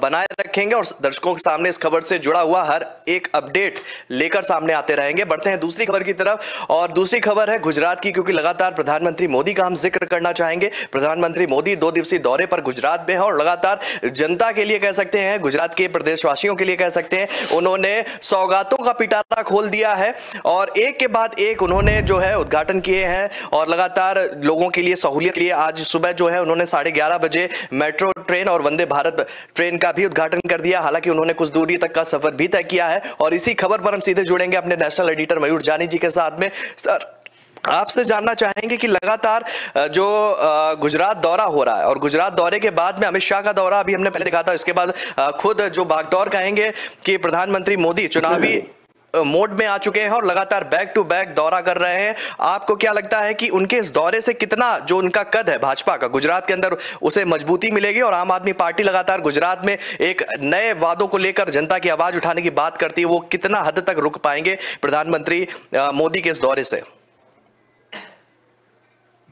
A: बनाए रखेंगे और दर्शकों के सामने इस खबर से जुड़ा हुआ हर एक अपडेट लेकर सामने आते रहेंगे। बढ़ते हैं दूसरी खबर की तरफ और दूसरी खबर है गुजरात की, क्योंकि लगातार प्रधानमंत्री मोदी का हम जिक्र करना चाहेंगे। प्रधानमंत्री मोदी 2 दिवसीय दौरे पर गुजरात में है और लगातार जनता के लिए कह सकते हैं, गुजरात के प्रदेशवासियों के लिए कह सकते हैं, उन्होंने सौगातों का पिटारा खोल दिया है और एक के बाद एक उन्होंने जो है उद्घाटन किए हैं और लगातार लोगों के लिए सहूलियत के लिए आज सुबह जो है उन्होंने 11:30 बजे मेट्रो ट्रेन और वंदे भारत ट्रेन का भी उद्घाटन कर दिया। हालांकि उन्होंने कुछ दूरी तक का सफर भी तय किया है और इसी खबर पर हम सीधे जुड़ेंगे अपने नेशनल एडिटर मयूर जानी जी के साथ में। सर आपसे जानना चाहेंगे कि लगातार जो गुजरात दौरा हो रहा है और गुजरात दौरे के बाद में अमित शाह का दौरा अभी हमने पहले देखा था, इसके बाद खुद जो भागदौड़ कहेंगे कि प्रधानमंत्री मोदी चुनावी मोड में आ चुके हैं और लगातार बैक टू बैक दौरा कर रहे हैं। आपको क्या लगता है कि उनके इस दौरे से कितना जो उनका कद है भाजपा का गुजरात के अंदर उसे मजबूती मिलेगी और आम आदमी पार्टी लगातार गुजरात में एक नए वादों को लेकर जनता की आवाज उठाने की बात करती है, वो कितना हद तक रुक पाएंगे प्रधानमंत्री मोदी के इस दौरे से?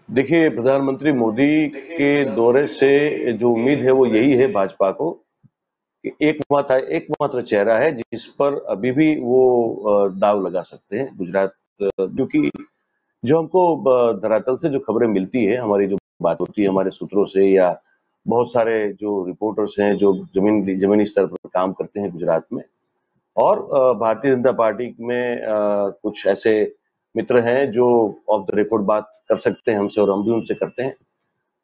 E: देखिए, प्रधानमंत्री मोदी के दौरे से जो उम्मीद है वो यही है भाजपा को कि एकमात्र चेहरा है जिस पर अभी भी वो दाव लगा सकते हैं गुजरात, क्योंकि जो हमको धरातल से जो खबरें मिलती है, हमारी जो बात होती है हमारे सूत्रों से या बहुत सारे जो रिपोर्टर्स हैं जो जमीनी स्तर पर काम करते हैं गुजरात में, और भारतीय जनता पार्टी में कुछ ऐसे मित्र हैं जो ऑफ द रिकॉर्ड बात कर सकते हैं हमसे और हम भी उनसे करते हैं।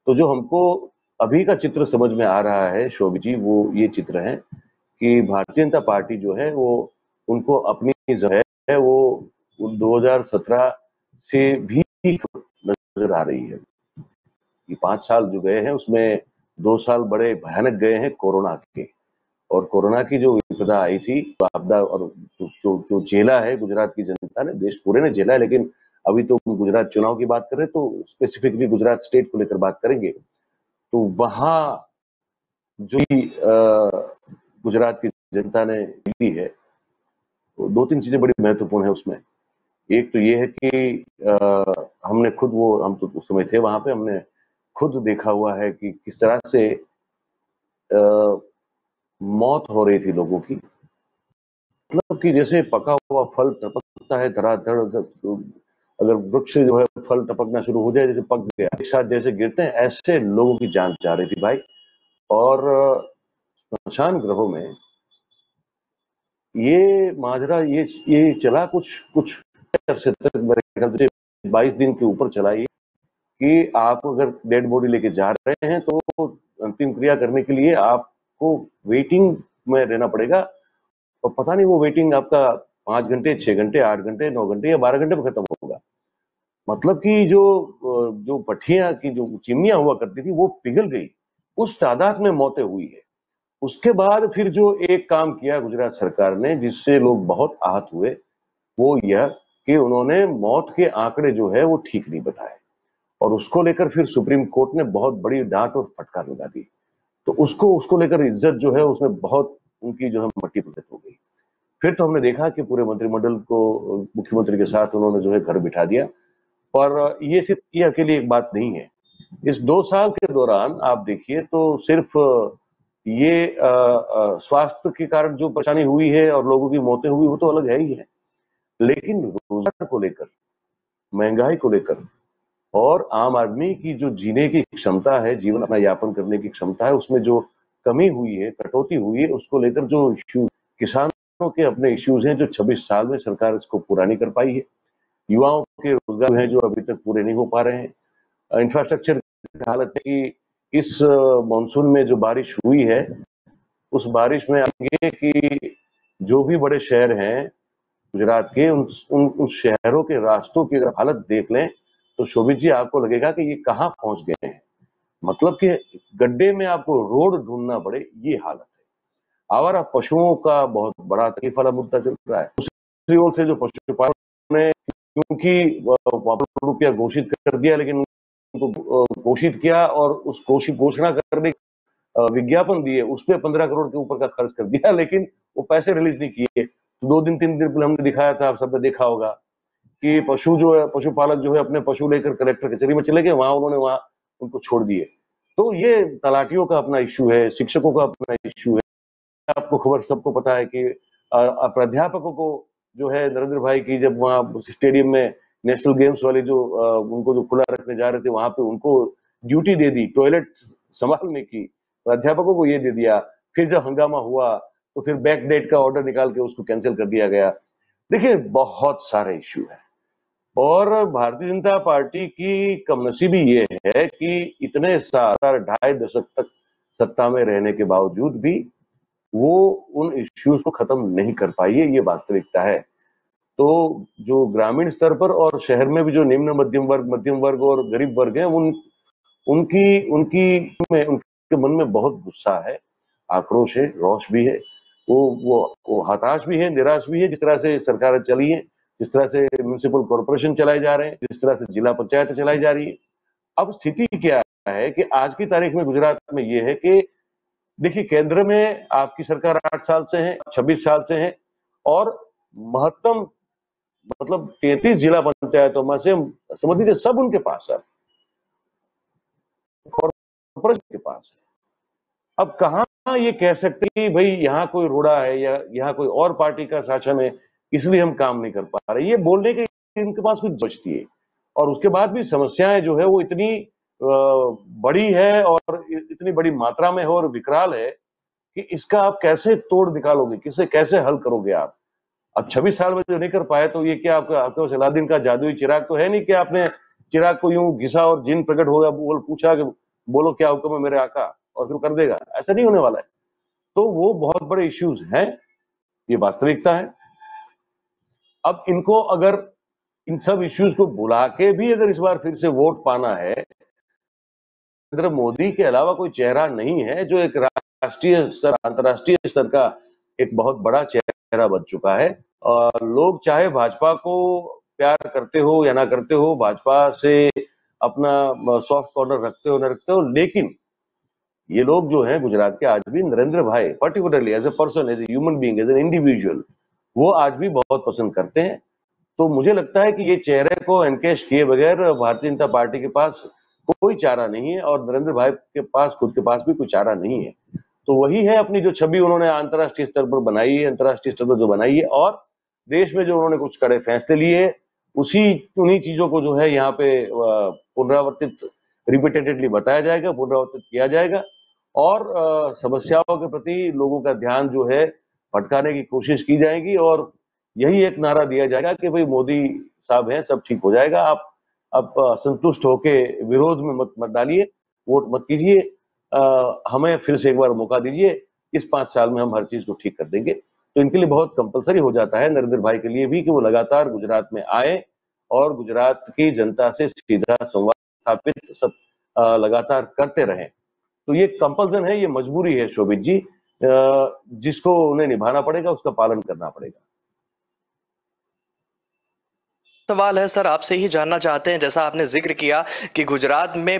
E: तो जो हमको अभी का चित्र समझ में आ रहा है शोभित जी, वो ये चित्र है कि भारतीय जनता पार्टी जो है वो उनको अपनी जो है वो 2017 से भी नजर आ रही है। ये 5 साल जो गए हैं उसमें 2 साल बड़े भयानक गए हैं कोरोना के, और कोरोना की जो विपदा आई थी, आपदा, और जो झेला है गुजरात की जनता ने, देश पूरे ने झेला है, लेकिन अभी तो गुजरात चुनाव की बात कर रहे हैं तो स्पेसिफिकली गुजरात स्टेट को लेकर बात करेंगे। तो वहां जो गुजरात की जनता ने दी है, तो दो तीन चीजें बड़ी महत्वपूर्ण है उसमें। एक तो ये है कि हमने खुद, हम तो उस समय थे वहां पे, हमने खुद देखा हुआ है कि किस तरह से मौत हो रही थी लोगों की। मतलब कि जैसे पका हुआ फल टपकता है धड़ाधड़, अगर वृक्ष से जो है फल टपकना शुरू हो जाए, जैसे पक गया, एक साथ जैसे गिरते हैं, ऐसे लोगों की जान जा रही थी भाई। और स्मशान गृहों में ये माजरा ये चला कुछ कुछ अरसे तक, मेरे ख्याल से 22 दिन के ऊपर चला ये, कि आप अगर डेड बॉडी लेके जा रहे हैं तो अंतिम क्रिया करने के लिए आपको वेटिंग में रहना पड़ेगा। और पता नहीं वो वेटिंग आपका 5 घंटे, 6 घंटे, 8 घंटे, 9 घंटे या 12 घंटे में खत्म होगा। मतलब कि जो भट्ठियां की जो चिमनियां हुआ करती थी वो पिघल गई, उस तादाद में मौतें हुई है। उसके बाद फिर जो एक काम किया गुजरात सरकार ने, जिससे लोग बहुत आहत हुए, वो यह कि उन्होंने मौत के आंकड़े जो है वो ठीक नहीं बताए, और उसको लेकर फिर सुप्रीम कोर्ट ने बहुत बड़ी डांट और फटकार लगा दी। तो उसको लेकर इज्जत जो है उसमें बहुत उनकी जो है मट्टी पलट हो गई। फिर तो हमने देखा कि पूरे मंत्रिमंडल को मुख्यमंत्री के साथ उन्होंने जो है घर बिठा दिया। और ये सिर्फ ये अकेली एक बात नहीं है। इस 2 साल के दौरान आप देखिए तो सिर्फ ये स्वास्थ्य के कारण जो परेशानी हुई है और लोगों की मौतें हुई वो तो अलग है ही है, लेकिन रोजगार को लेकर, महंगाई को लेकर, और आम आदमी की जो जीने की क्षमता है, जीवन अपना यापन करने की क्षमता है, उसमें जो कमी हुई है, कटौती हुई है, उसको लेकर जो इश्यू किसानों के अपने इश्यूज हैं, जो 26 साल में सरकार इसको पूरा नहीं कर पाई है। युवाओं के रोजगार हैं जो अभी तक पूरे नहीं हो पा रहे हैं। इंफ्रास्ट्रक्चर की हालत है कि इस मानसून में जो बारिश हुई है, उस बारिश में आगे कि जो भी बड़े शहर हैं गुजरात के, उन शहरों के रास्तों की अगर हालत देख लें तो शोभित जी आपको लगेगा कि ये कहाँ पहुंच गए हैं। मतलब कि गड्ढे में आपको रोड ढूंढना पड़े, ये हालत है। आवारा पशुओं का बहुत बड़ा तकलीफ वाला मुद्दा चल रहा है। दूसरी ओर से जो पशुपालन ने, क्योंकि रुपया घोषित कर दिया, लेकिन उनको घोषित किया और उस घोषणा करने विज्ञापन दिए, उस पर 15 करोड़ के ऊपर का खर्च कर दिया, लेकिन वो पैसे रिलीज नहीं किए। तो 2 दिन 3 दिन पहले हमने दिखाया था, आप सबने देखा होगा कि पशुपालक जो है अपने पशु लेकर कलेक्टर कचहरी में चले गए, उन्होंने उनको छोड़ दिए। तो ये तलाटियों का अपना इश्यू है, शिक्षकों का अपना इश्यू है। आपको खबर सबको पता है कि प्राध्यापकों को जो है नरेंद्र भाई की, जब वहां स्टेडियम में नेशनल गेम्स वाले जो उनको जो खुला रखने जा रहे थे, वहां पे उनको ड्यूटी दे दी टॉयलेट संभालने की, प्राध्यापकों को ये दे दिया। फिर जब हंगामा हुआ तो फिर बैक डेट का ऑर्डर निकाल के उसको कैंसिल कर दिया गया। देखिए बहुत सारे इश्यू है, और भारतीय जनता पार्टी की कमनसीबी ये है कि इतने साल, 2.5 दशक तक सत्ता में रहने के बावजूद भी वो उन इश्यूज को खत्म नहीं कर पाई है, ये वास्तविकता है। तो जो ग्रामीण स्तर पर और शहर में भी जो निम्न मध्यम वर्ग और गरीब वर्ग हैं, उनके मन में बहुत गुस्सा है, आक्रोश है, रोष भी है। वो हताश भी है, निराश भी है, जिस तरह से सरकार चली है, जिस तरह से म्युनिसिपल कॉर्पोरेशन चलाए जा रहे हैं, जिस तरह से जिला पंचायत चलाई जा रही है। अब स्थिति क्या है कि आज की तारीख में गुजरात में ये है कि देखिए, केंद्र में आपकी सरकार 8 साल से है, 26 साल से है, और महत्तम मतलब 33 जिला पंचायतों में से समझ लीजिए सब उनके पास है, कॉर्पोरेशन के पास है। अब कहाँ ये कह सकते कि भाई यहाँ कोई रोड़ा है या यहाँ कोई और पार्टी का शासन है, इसलिए हम काम नहीं कर पा रहे। ये बोलने के इनके पास कुछ बचती है, और उसके बाद भी समस्याएं जो है वो इतनी बड़ी है और इतनी बड़ी मात्रा में है और विकराल है कि इसका आप कैसे तोड़ निकालोगे, किसे कैसे हल करोगे आप। अब 26 साल में जो नहीं कर पाए तो ये क्या आपके पास अलादीन का जादुई चिराग तो है नहीं कि आपने चिराग को यूं घिसा और जिन प्रकट हो गया, पूछा कि बोलो क्या हुक्म है मेरे आका, और फिर कर देगा। ऐसा नहीं होने वाला है। तो वो बहुत बड़े इश्यूज हैं, ये वास्तविकता है। अब इनको अगर इन सब इश्यूज को बुला के भी अगर इस बार फिर से वोट पाना है, नरेंद्र मोदी के अलावा कोई चेहरा नहीं है जो एक राष्ट्रीय स्तर, अंतर्राष्ट्रीय स्तर का एक बहुत बड़ा चेहरा बन चुका है। और लोग चाहे भाजपा को प्यार करते हो या ना करते हो, भाजपा से अपना सॉफ्ट कॉर्नर रखते हो ना रखते हो, लेकिन ये लोग जो हैं गुजरात के आज भी नरेंद्र भाई particularly as a person, as a human being, as an individual, वो आज भी बहुत पसंद करते हैं। तो मुझे लगता है कि ये चेहरे को एनकेश किए बगैर भारतीय जनता पार्टी के पास कोई चारा नहीं है, और नरेंद्र भाई के पास खुद के पास भी कोई चारा नहीं है। तो वही है अपनी जो छवि उन्होंने अंतर्राष्ट्रीय स्तर पर बनाई है, अंतर्राष्ट्रीय स्तर पर जो बनाई है, और देश में जो उन्होंने कुछ कड़े फैसले लिए, उन्हीं चीजों को जो है यहाँ पे पुनरावर्तित रिपीटेडली बताया जाएगा, पुनरावर्तित किया जाएगा, और समस्याओं के प्रति लोगों का ध्यान जो है भटकाने की कोशिश की जाएगी। और यही एक नारा दिया जाएगा कि भाई मोदी साहब हैं, सब ठीक हो जाएगा, आप असंतुष्ट होके विरोध में मत डालिए, वोट मत कीजिए, हमें फिर से एक बार मौका दीजिए, इस 5 साल में हम हर चीज को ठीक कर देंगे। तो इनके लिए बहुत कंपलसरी हो जाता है नरेंद्र भाई के लिए भी कि वो लगातार गुजरात में आए और गुजरात की जनता से सीधा संवाद स्थापित लगातार करते रहें। तो ये कंपल्सन है, ये मजबूरी है शोभित जी, जिसको उन्हें निभाना पड़ेगा, उसका पालन करना पड़ेगा।
A: सवाल है सर, आपसे ही जानना चाहते हैं, जैसा आपने जिक्र किया कि गुजरात में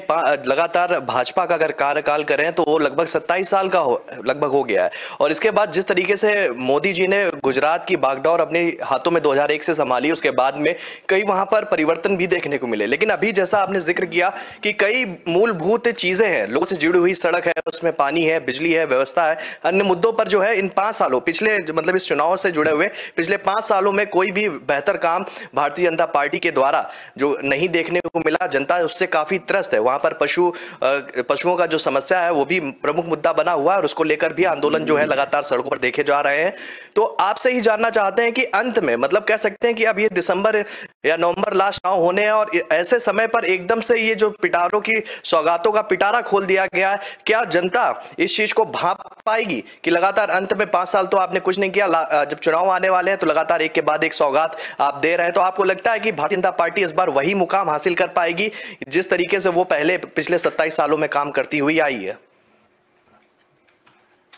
A: लगातार भाजपा का अगर कार्यकाल करें तो वो लगभग 27 साल का लगभग हो गया है, और इसके बाद जिस तरीके से मोदी जी ने गुजरात की बागडोर अपने हाथों में 2001 से संभाली, उसके बाद में कई वहां पर परिवर्तन भी देखने को मिले। लेकिन अभी जैसा आपने जिक्र किया कि कई मूलभूत चीजें हैं, लोगों से जुड़ी हुई सड़क है, उसमें पानी है, बिजली है, व्यवस्था है, अन्य मुद्दों पर जो है इन 5 सालों पिछले मतलब इस चुनाव से जुड़े हुए पिछले 5 सालों में कोई भी बेहतर काम भारतीय जनता पार्टी के द्वारा जो नहीं देखने को मिला। जनता उससे काफी त्रस्त है। वहां पर पशुओं का जो समस्या है वो भी प्रमुख मुद्दा बना हुआ है, और उसको लेकर भी आंदोलन जो है लगातार सड़कों पर देखे जा रहे हैं। तो आपसे ही जानना चाहते हैं कि अंत में मतलब कह सकते हैं कि अब ये दिसंबर या नवंबर लास्ट चुनाव होने हैं, और ऐसे समय पर एकदम से ये जो पिटारों की सौगातों का पिटारा खोल दिया गया है, क्या जनता इस चीज को भांप पाएगी कि लगातार अंत में 5 साल तो आपने कुछ नहीं किया, जब चुनाव आने वाले हैं तो लगातार एक के बाद एक सौगात आप दे रहे हैं, तो आपको लगता है कि भारतीय जनता पार्टी इस बार वही मुकाम हासिल कर पाएगी जिस तरीके से वो पहले पिछले 27 सालों में काम करती हुई आई है?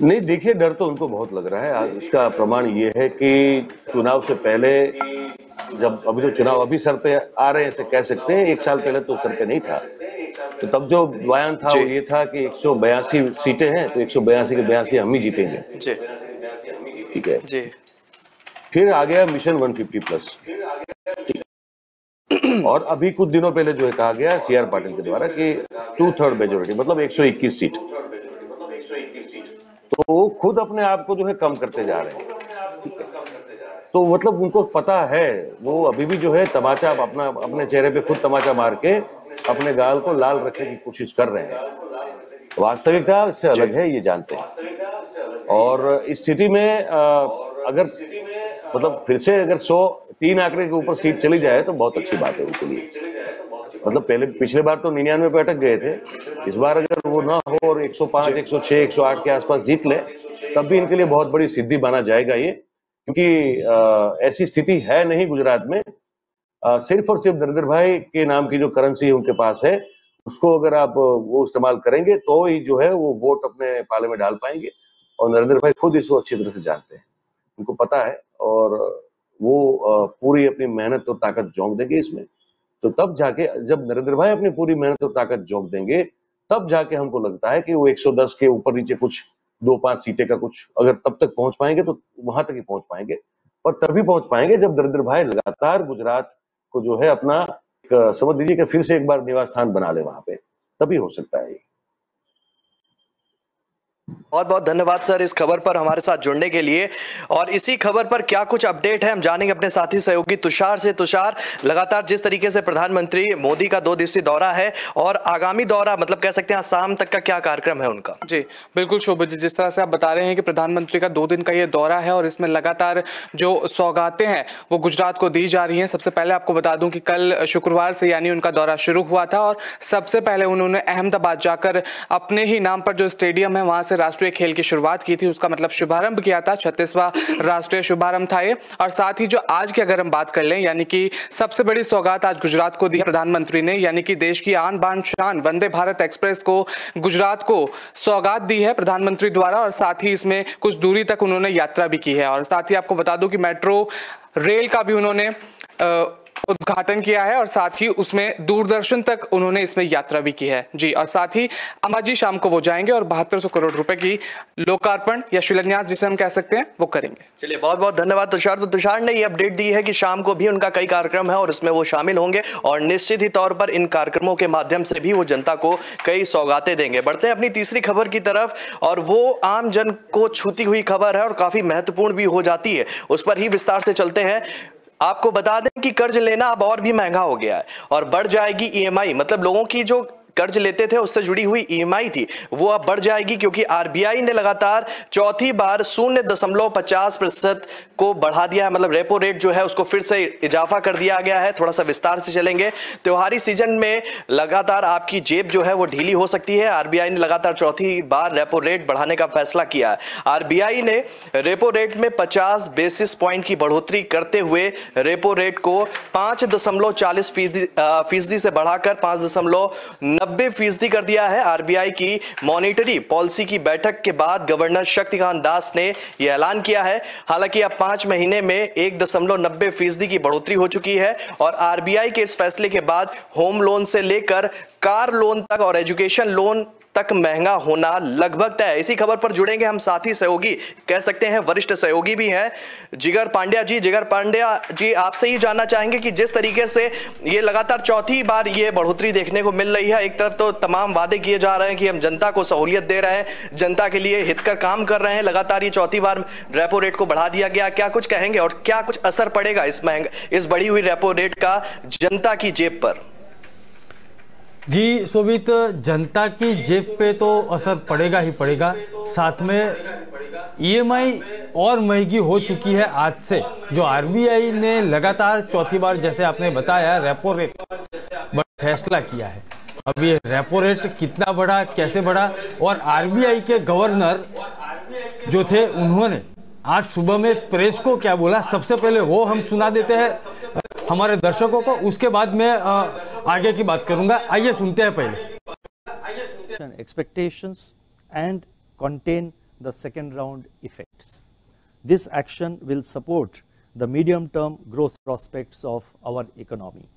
E: नहीं, देखिए, डर तो उनको बहुत लग रहा है। आज इसका प्रमाण ये है कि चुनाव से पहले, जब अभी तो चुनाव अभी सर पे आ रहे हैं ऐसे कह सकते हैं, 1 साल पहले तो सर पे नहीं था, तो तब जो बयान था वो ये था कि 182 सीटें हैं तो 182 के 82 हम ही जीतेंगे। ठीक है जी। फिर आ गया मिशन 150 प्लस, और अभी कुछ दिनों पहले जो है कहा गया CR पाटिल के द्वारा कि 2/3 मेजोरिटी मतलब 121 सीट, तो वो खुद अपने आप को जो है कम करते जा रहे हैं। तो मतलब उनको पता है, वो अभी भी जो है तमाचा अपने चेहरे पे खुद तमाचा मार के अपने गाल को लाल रखने की कोशिश कर रहे हैं। वास्तविकता इससे अलग है, ये जानते हैं। और इस स्थिति में अगर मतलब फिर से अगर 103 आंकड़े के ऊपर सीट चली जाए तो बहुत अच्छी बात है उनके लिए। मतलब पिछले बार तो 99 पे अटक गए थे, इस बार अगर वो ना हो और 105, 106, 108 के आसपास जीत ले, तब भी इनके लिए बहुत बड़ी सिद्धि माना जाएगा ये, क्योंकि ऐसी स्थिति है नहीं गुजरात में। सिर्फ और सिर्फ नरेंद्र भाई के नाम की जो करेंसी उनके पास है, उसको अगर आप वो इस्तेमाल करेंगे तो ही जो है वो वोट अपने पाले में डाल पाएंगे, और नरेंद्र भाई खुद इसको अच्छी तरह से जानते हैं, उनको पता है, और वो पूरी अपनी मेहनत और ताकत झोंक देंगे इसमें। तो तब जाके जब नरेंद्र भाई अपनी पूरी मेहनत और ताकत झोंक देंगे, तब जाके हमको लगता है कि वो 110 के ऊपर नीचे कुछ 2-5 सीटें का कुछ अगर तब तक पहुंच पाएंगे तो वहां तक ही पहुंच पाएंगे, और तभी पहुंच पाएंगे जब नरेंद्र भाई लगातार गुजरात को जो है अपना समझ लीजिए कि फिर से एक बार निवास स्थान बना ले वहां पे, तभी हो सकता है।
A: बहुत बहुत धन्यवाद सर इस खबर पर हमारे साथ जुड़ने के लिए, और इसी खबर पर क्या कुछ अपडेट है हम जानेंगे अपने साथी सहयोगी तुषार से। तुषार, लगातार जिस तरीके से प्रधानमंत्री मोदी का 2 दिवसीय दौरा है, और आगामी दौरा मतलब कह सकते हैं शाम तक का क्या कार्यक्रम है उनका?
F: जी बिल्कुल शोभित जी, जिस तरह से आप बता रहे हैं कि प्रधानमंत्री का 2 दिन का ये दौरा है, और इसमें लगातार जो सौगातें हैं वो गुजरात को दी जा रही हैं। सबसे पहले आपको बता दूं कि कल शुक्रवार से यानी उनका दौरा शुरू हुआ था, और सबसे पहले उन्होंने अहमदाबाद जाकर अपने ही नाम पर जो स्टेडियम है वहां से राष्ट्रीय राष्ट्रीय खेल की शुरुआत की थी, उसका मतलब शुभारंभ किया था, 36वां राष्ट्रीय शुभारंभ था ये। और साथ ही जो आज की अगर हम बात कर लें, यानी कि सबसे बड़ी सौगात आज गुजरात को दी प्रधानमंत्री ने, यानी कि देश की आन बान शान वंदे भारत एक्सप्रेस को गुजरात को सौगात दी है प्रधानमंत्री द्वारा। और साथ ही इसमें कुछ दूरी तक उन्होंने यात्रा भी की है। और साथ ही आपको बता दूं कि मेट्रो रेल का भी उन्होंने उद्घाटन किया है और साथ ही उसमें दूरदर्शन तक उन्होंने इसमें यात्रा भी की है जी। और साथ ही अंबाजी शाम को वो जाएंगे और 7200 करोड़ रुपए की लोकार्पण या शिलान्यास जिसे हम कह सकते हैं वो करेंगे।
A: चलिए, बहुत बहुत धन्यवाद तुषार। तो तुषार ने ये अपडेट दी है कि शाम को भी उनका कई कार्यक्रम है और इसमें वो शामिल होंगे और निश्चित ही तौर पर इन कार्यक्रमों के माध्यम से भी वो जनता को कई सौगातें देंगे। बढ़ते हैं अपनी तीसरी खबर की तरफ, और वो आम जन को छूती हुई खबर है और काफी महत्वपूर्ण भी हो जाती है, उस पर ही विस्तार से चलते हैं। आपको बता दें कि कर्ज लेना अब और भी महंगा हो गया है और बढ़ जाएगी ईएमआई, मतलब लोगों की जो कर्ज लेते थे उससे जुड़ी हुई ईएमआई थी वो अब बढ़ जाएगी, क्योंकि आरबीआई ने लगातार चौथी बार 0.50% को बढ़ा दिया है। मतलब रेपो रेट जो है उसको फिर से इजाफा कर दिया गया है। थोड़ा सा विस्तार से चलेंगे। त्योहारी सीजन में लगातार आपकी जेब जो है वो ढीली हो सकती है। आरबीआई ने लगातार चौथी बार रेपो रेट बढ़ाने का फैसला किया है। आरबीआई ने रेपो रेट में 50 बेसिस पॉइंट की बढ़ोतरी करते हुए रेपो रेट को 5.40% से बढ़ाकर 5.90% कर दिया है। आरबीआई की मॉनिटरी पॉलिसी की बैठक के बाद गवर्नर शक्तिकांत दास ने यह ऐलान किया है। हालांकि अब 5 महीने में 1.90% की बढ़ोतरी हो चुकी है और आरबीआई के इस फैसले के बाद होम लोन से लेकर कार लोन तक और एजुकेशन लोन तक महंगा होना लगभग तय है। इसी खबर पर जुड़ेंगे हम साथी सहयोगी, कह सकते हैं वरिष्ठ सहयोगी भी हैं, जिगर पांड्या जी। जिगर पांड्या जी, आपसे ही जानना चाहेंगे कि जिस तरीके से ये लगातार चौथी बार ये बढ़ोतरी देखने को मिल रही है, एक तरफ तो तमाम वादे किए जा रहे हैं कि हम जनता को सहूलियत दे रहे हैं, जनता के लिए हितकर काम कर रहे हैं, लगातार ये चौथी बार रेपो रेट को बढ़ा दिया गया, क्या कुछ कहेंगे और क्या कुछ असर पड़ेगा इस बढ़ी हुई रेपो रेट का जनता की जेब पर?
G: जी शोभित, जनता की जेब पे तो असर पड़ेगा ही पड़ेगा, साथ में ईएमआई और महंगी हो चुकी है आज से। जो आरबीआई ने लगातार चौथी बार, जैसे आपने बताया, रेपो रेट फैसला किया है। अब ये रेपो रेट कितना बढ़ा, कैसे बढ़ा, और आरबीआई के गवर्नर जो थे उन्होंने आज सुबह में प्रेस को क्या बोला, सबसे पहले वो हम सुना देते हैं हमारे दर्शकों को, उसके बाद मैं आगे की बात करूंगा। आइए सुनते हैं पहले।
H: Expectations and contain the second round effects. This action will support the medium-term growth prospects of our economy.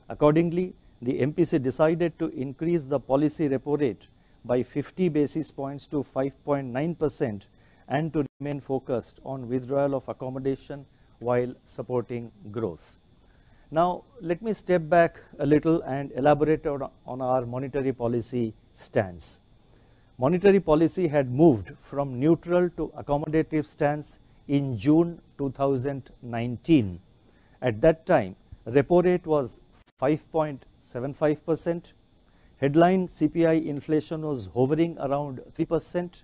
H: Accordingly, the MPC decided to increase the policy repo rate by 50 basis points to 5.9% and to remain focused on withdrawal of accommodation while supporting growth. Now, let me step back a little and elaborate on our monetary policy stance. Monetary policy had moved from neutral to accommodative stance in June 2019. At that time, repo rate was 5.75%. Headline CPI inflation was hovering around 3%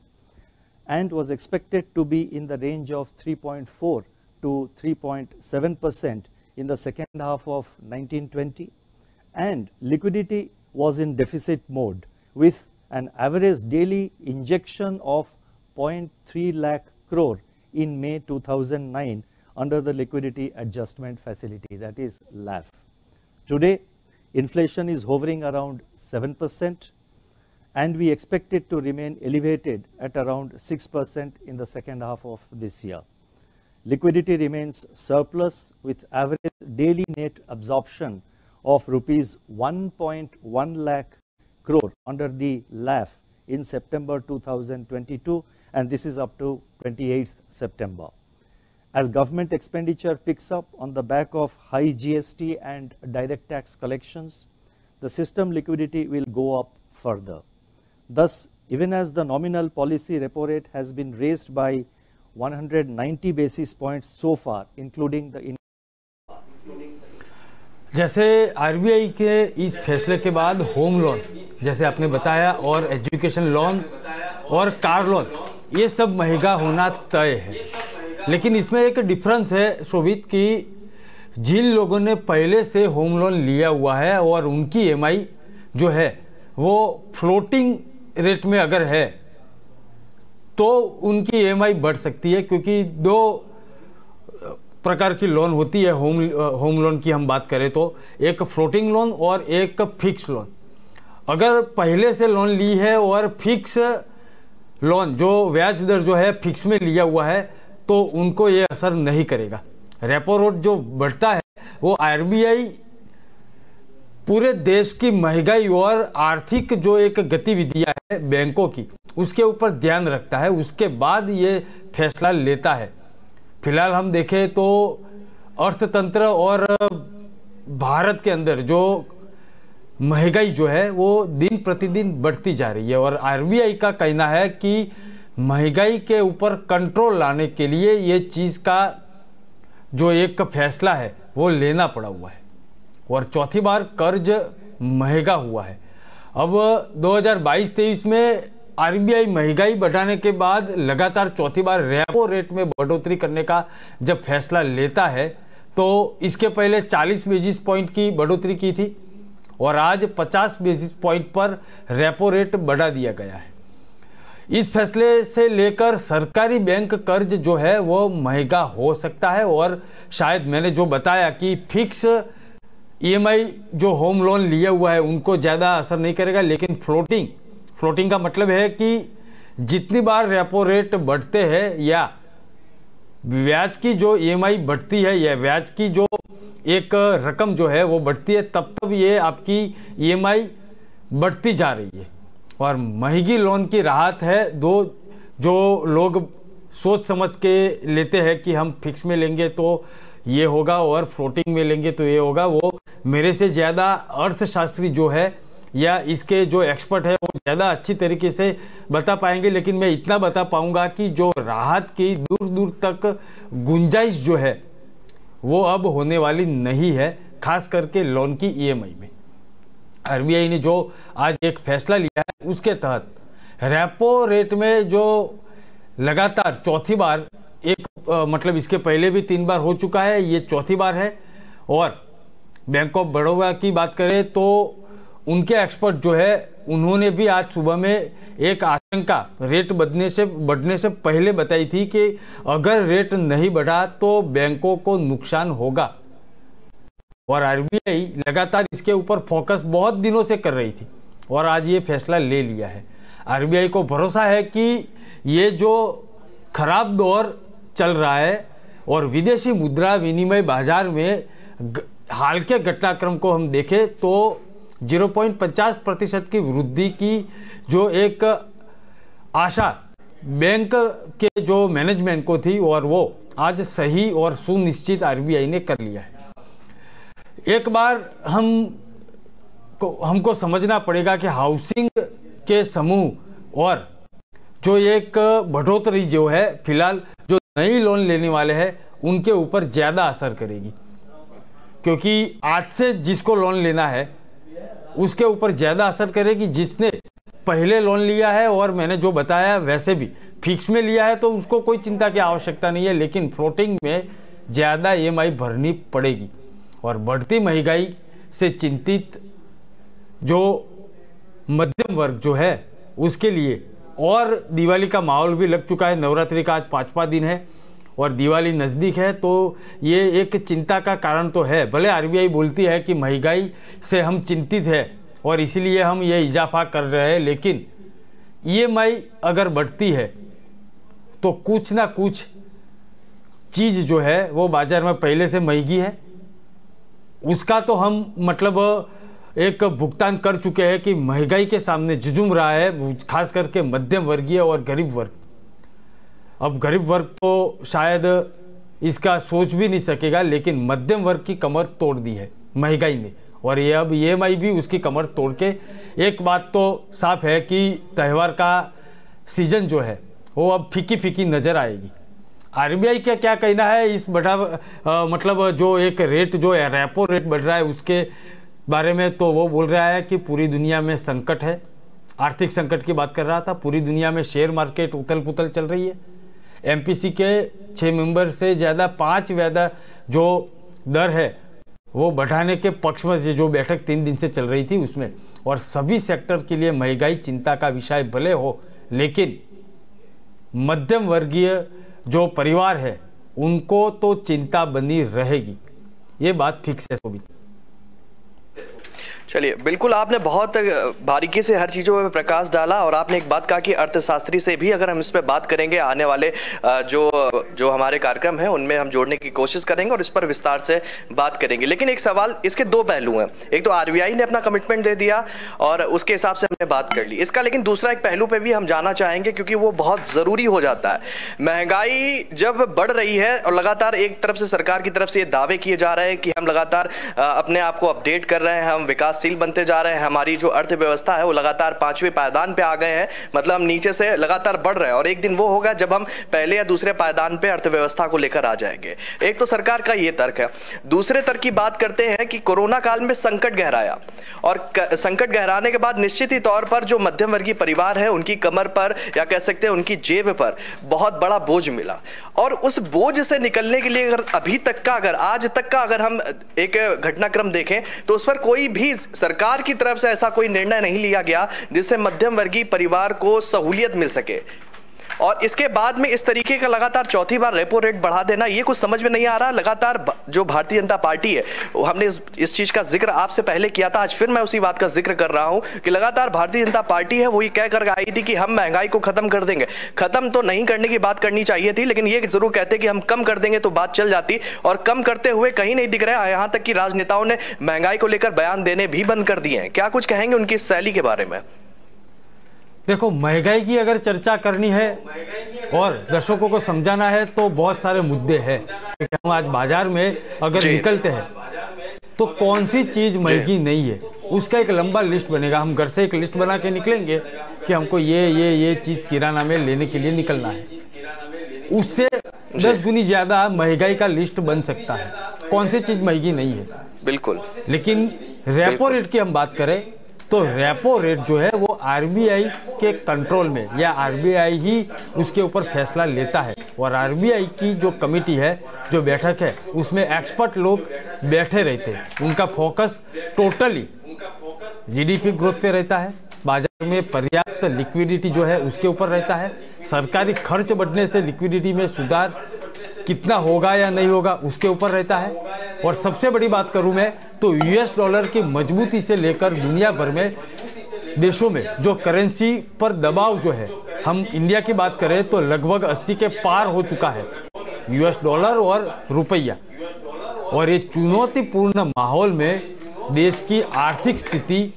H: and was expected to be in the range of 3.4 to 3.7% in the second half of 1920, and liquidity was in deficit mode with an average daily injection of 0.3 lakh crore in May 2009 under the Liquidity Adjustment Facility, that is LAF. Today, inflation is hovering around 7% and we expect it to remain elevated at around 6% in the second half of this year. Liquidity remains surplus with average daily net absorption of rupees 1.1 lakh crore under the LAF in September 2022, and this is up to 28th September. As government expenditure picks up on the back of high GST and direct tax collections, the system liquidity will go up further. Thus, even as the nominal policy repo rate has been raised by 190 basis points so far, including the
G: जैसे RBI के इस फैसले के बाद home loan, जैसे आपने बताया, और एजुकेशन लोन और कार लोन, ये सब महंगा होना तय है। लेकिन इसमें एक डिफरेंस है शोभित, कि जिन लोगों ने पहले से होम लोन लिया हुआ है और उनकी ईएमआई जो है वो फ्लोटिंग रेट में अगर है तो उनकी ईएमआई बढ़ सकती है, क्योंकि दो प्रकार की लोन होती है। होम लोन की हम बात करें तो एक फ्लोटिंग लोन और एक फिक्स लोन। अगर पहले से लोन ली है और फिक्स लोन जो ब्याज दर जो है फिक्स में लिया हुआ है तो उनको ये असर नहीं करेगा। रेपो रेट जो बढ़ता है वो आरबीआई पूरे देश की महंगाई और आर्थिक जो एक गतिविधियां है बैंकों की उसके ऊपर ध्यान रखता है, उसके बाद ये फैसला लेता है। फिलहाल हम देखें तो अर्थतंत्र और भारत के अंदर जो महंगाई जो है वो दिन प्रतिदिन बढ़ती जा रही है और आरबीआई का कहना है कि महंगाई के ऊपर कंट्रोल लाने के लिए ये चीज़ का जो एक फैसला है वो लेना पड़ा हुआ है और चौथी बार कर्ज महंगा हुआ है। अब 2022-23 में आरबीआई महंगाई बढ़ाने के बाद लगातार चौथी बार रेपो रेट में बढ़ोतरी करने का जब फैसला लेता है तो इसके पहले 40 बेसिस पॉइंट की बढ़ोतरी की थी और आज 50 बेसिस पॉइंट पर रेपो रेट बढ़ा दिया गया है। इस फैसले से लेकर सरकारी बैंक कर्ज जो है वो महंगा हो सकता है और शायद मैंने जो बताया कि फिक्स ईएमआई जो होम लोन लिया हुआ है उनको ज़्यादा असर नहीं करेगा, लेकिन फ्लोटिंग का मतलब है कि जितनी बार रेपो रेट बढ़ते हैं या ब्याज की जो ईएमआई बढ़ती है या ब्याज की जो एक रकम जो है वो बढ़ती है तब ये आपकी ईएमआई बढ़ती जा रही है। और महंगी लोन की राहत है जो लोग सोच समझ के लेते हैं कि हम फिक्स में लेंगे तो ये होगा और फ्लोटिंग में लेंगे तो ये होगा, वो मेरे से ज़्यादा अर्थशास्त्री जो है या इसके जो एक्सपर्ट है वो ज़्यादा अच्छी तरीके से बता पाएंगे। लेकिन मैं इतना बता पाऊंगा कि जो राहत की दूर दूर तक गुंजाइश जो है वो अब होने वाली नहीं है, खास करके लोन की ईएमआई में। आरबीआई ने जो आज एक फैसला लिया है उसके तहत रेपो रेट में जो लगातार चौथी बार मतलब इसके पहले भी 3 बार हो चुका है, ये चौथी बार है। और बैंक ऑफ बड़ौदा की बात करें तो उनके एक्सपर्ट जो है उन्होंने भी आज सुबह में एक आशंका रेट बढ़ने से पहले बताई थी कि अगर रेट नहीं बढ़ा तो बैंकों को नुकसान होगा और आरबीआई लगातार इसके ऊपर फोकस बहुत दिनों से कर रही थी और आज ये फैसला ले लिया है। आरबीआई को भरोसा है कि ये जो खराब दौर चल रहा है और विदेशी मुद्रा विनिमय बाजार में हाल के घटनाक्रम को हम देखें तो 0.50% की वृद्धि की जो एक आशा बैंक के जो मैनेजमेंट को थी और वो आज सही और सुनिश्चित आरबीआई ने कर लिया है। एक बार हमको समझना पड़ेगा कि हाउसिंग के समूह और जो एक बढ़ोतरी जो है फिलहाल जो नई लोन लेने वाले हैं उनके ऊपर ज़्यादा असर करेगी, क्योंकि आज से जिसको लोन लेना है उसके ऊपर ज़्यादा असर करेगी। जिसने पहले लोन लिया है और मैंने जो बताया वैसे भी फिक्स में लिया है तो उसको कोई चिंता की आवश्यकता नहीं है, लेकिन फ्लोटिंग में ज़्यादा ईएमआई भरनी पड़ेगी। और बढ़ती महंगाई से चिंतित जो मध्यम वर्ग जो है उसके लिए, और दिवाली का माहौल भी लग चुका है, नवरात्रि का आज 5वां दिन है और दिवाली नज़दीक है, तो ये एक चिंता का कारण तो है। भले आरबीआई बोलती है कि महंगाई से हम चिंतित है और इसीलिए हम ये इजाफा कर रहे हैं, लेकिन ईएमआई अगर बढ़ती है तो कुछ ना कुछ चीज़ जो है वो बाज़ार में पहले से महंगी है, उसका तो हम मतलब एक भुगतान कर चुके हैं कि महंगाई के सामने जुझुम रहा है, खास करके मध्यम वर्गीय और गरीब वर्ग। अब गरीब वर्ग तो शायद इसका सोच भी नहीं सकेगा, लेकिन मध्यम वर्ग की कमर तोड़ दी है महंगाई ने और ये अब ईएमआई भी उसकी कमर तोड़ के। एक बात तो साफ है कि त्यौहार का सीजन जो है वो अब फीकी फीकी नज़र आएगी। आरबीआई का क्या कहना है इस मतलब जो एक रेट जो है रेपो रेट बढ़ रहा है उसके बारे में, तो वो बोल रहा है कि पूरी दुनिया में संकट है, आर्थिक संकट की बात कर रहा था। पूरी दुनिया में शेयर मार्केट उथल पुथल चल रही है। एमपीसी के 6 मेंबर से ज़्यादा 5 वायदा जो दर है वो बढ़ाने के पक्ष में जो बैठक 3 दिन से चल रही थी उसमें, और सभी सेक्टर के लिए महंगाई चिंता का विषय भले हो, लेकिन मध्यम वर्गीय जो परिवार है उनको तो चिंता बनी रहेगी, ये बात फिक्स है शोभित।
A: चलिए, बिल्कुल आपने बहुत बारीकी से हर चीज़ों में प्रकाश डाला और आपने एक बात कहा कि अर्थशास्त्री से भी अगर हम इस पे बात करेंगे आने वाले जो हमारे कार्यक्रम हैं उनमें हम जोड़ने की कोशिश करेंगे और इस पर विस्तार से बात करेंगे। लेकिन एक सवाल, इसके दो पहलू हैं। एक तो आरबीआई ने अपना कमिटमेंट दे दिया और उसके हिसाब से हमने बात कर ली इसका, लेकिन दूसरा एक पहलू पर भी हम जाना चाहेंगे क्योंकि वो बहुत ज़रूरी हो जाता है। महंगाई जब बढ़ रही है और लगातार एक तरफ से सरकार की तरफ से ये दावे किए जा रहे हैं कि हम लगातार अपने आप को अपडेट कर रहे हैं, हम विकासशील बनते जा रहे हैं, हमारी जो अर्थव्यवस्था है वो लगातार 5वें पायदान पे आ गए हैं, मतलब हम नीचे से लगातार बढ़ रहे हैं और एक दिन वो होगा जब हम पहले या दूसरे पायदान पे अर्थव्यवस्था को लेकर आ जाएंगे। एक तो सरकार का ये तर्क है। दूसरे तर्क की बात करते हैं कि कोरोना काल में संकट गहराया और संकट गहराने के बाद निश्चित ही तौर पर जो मध्यम वर्गीय परिवार है उनकी कमर पर या कह सकते हैं उनकी जेब पर बहुत बड़ा बोझ मिला और उस बोझ से निकलने के लिए अगर अभी तक का, अगर आज तक का अगर हम एक घटनाक्रम देखें तो उस पर कोई भी सरकार की तरफ से ऐसा कोई निर्णय नहीं लिया गया जिससे मध्यम वर्गीय परिवार को सहूलियत मिल सके। और इसके बाद में इस तरीके का लगातार चौथी बार रेपो रेट बढ़ा देना, ये कुछ समझ में नहीं आ रहा। लगातार जो भारतीय जनता पार्टी है, हमने इस चीज का जिक्र आपसे पहले किया था, आज फिर मैं उसी बात का जिक्र कर रहा हूं कि लगातार भारतीय जनता पार्टी है वो ये कह कर आई थी कि हम महंगाई को खत्म कर देंगे। खत्म तो नहीं करने की बात करनी चाहिए थी, लेकिन ये जरूर कहते कि हम कम कर देंगे तो बात चल जाती, और कम करते हुए कहीं नहीं दिख रहा है। यहां तक कि राजनेताओं ने महंगाई को लेकर बयान देने भी बंद कर दिए हैं। क्या कुछ कहेंगे उनकी इस शैली के बारे में?
G: देखो, महंगाई की अगर चर्चा करनी है और दर्शकों को समझाना है तो बहुत सारे मुद्दे हैं। हम आज बाजार में अगर निकलते हैं तो कौन सी चीज महंगी नहीं है उसका एक लंबा लिस्ट बनेगा। हम घर से एक लिस्ट बना के निकलेंगे कि हमको ये चीज किराना में लेने के लिए निकलना है, उससे 10 गुनी ज्यादा महंगाई का लिस्ट बन सकता है। कौन सी चीज महंगी नहीं है,
A: बिल्कुल।
G: लेकिन रेपो रेट की हम बात करें तो रेपो रेट जो है वो आरबीआई के कंट्रोल में, या आरबीआई ही उसके ऊपर फैसला लेता है। और आरबीआई की जो कमेटी है, जो बैठक है, उसमें एक्सपर्ट लोग बैठे रहते हैं। उनका फोकस टोटली जीडीपी ग्रोथ पे रहता है, बाजार में पर्याप्त लिक्विडिटी जो है उसके ऊपर रहता है, सरकारी खर्च बढ़ने से लिक्विडिटी में सुधार कितना होगा या नहीं होगा उसके ऊपर रहता है। और सबसे बड़ी बात करूं मैं तो यूएस डॉलर की मजबूती से लेकर दुनिया भर में देशों में जो करेंसी पर दबाव जो है, हम इंडिया की बात करें तो लगभग 80 के पार हो चुका है यूएस डॉलर और रुपया। और ये चुनौतीपूर्ण माहौल में देश की आर्थिक स्थिति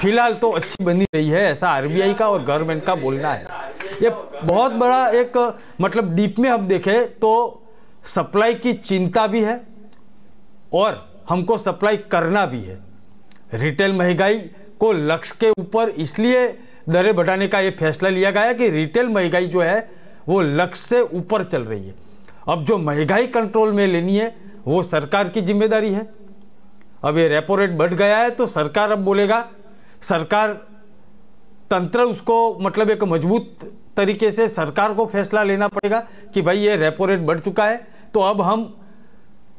G: फिलहाल तो अच्छी बनी रही है, ऐसा आरबीआई का और गवर्नमेंट का बोलना है। ये बहुत बड़ा एक मतलब डीप में हम देखें तो सप्लाई की चिंता भी है और हमको सप्लाई करना भी है। रिटेल महंगाई को लक्ष्य के ऊपर इसलिए दरें बढ़ाने का ये फैसला लिया गया कि रिटेल महंगाई जो है वो लक्ष्य से ऊपर चल रही है। अब जो महंगाई कंट्रोल में लेनी है वो सरकार की जिम्मेदारी है। अब ये रेपो रेट बढ़ गया है तो सरकार अब बोलेगा, सरकार तंत्र उसको मतलब एक मजबूत तरीके से सरकार को फैसला लेना पड़ेगा कि भाई ये रेपो रेट बढ़ चुका है तो अब हम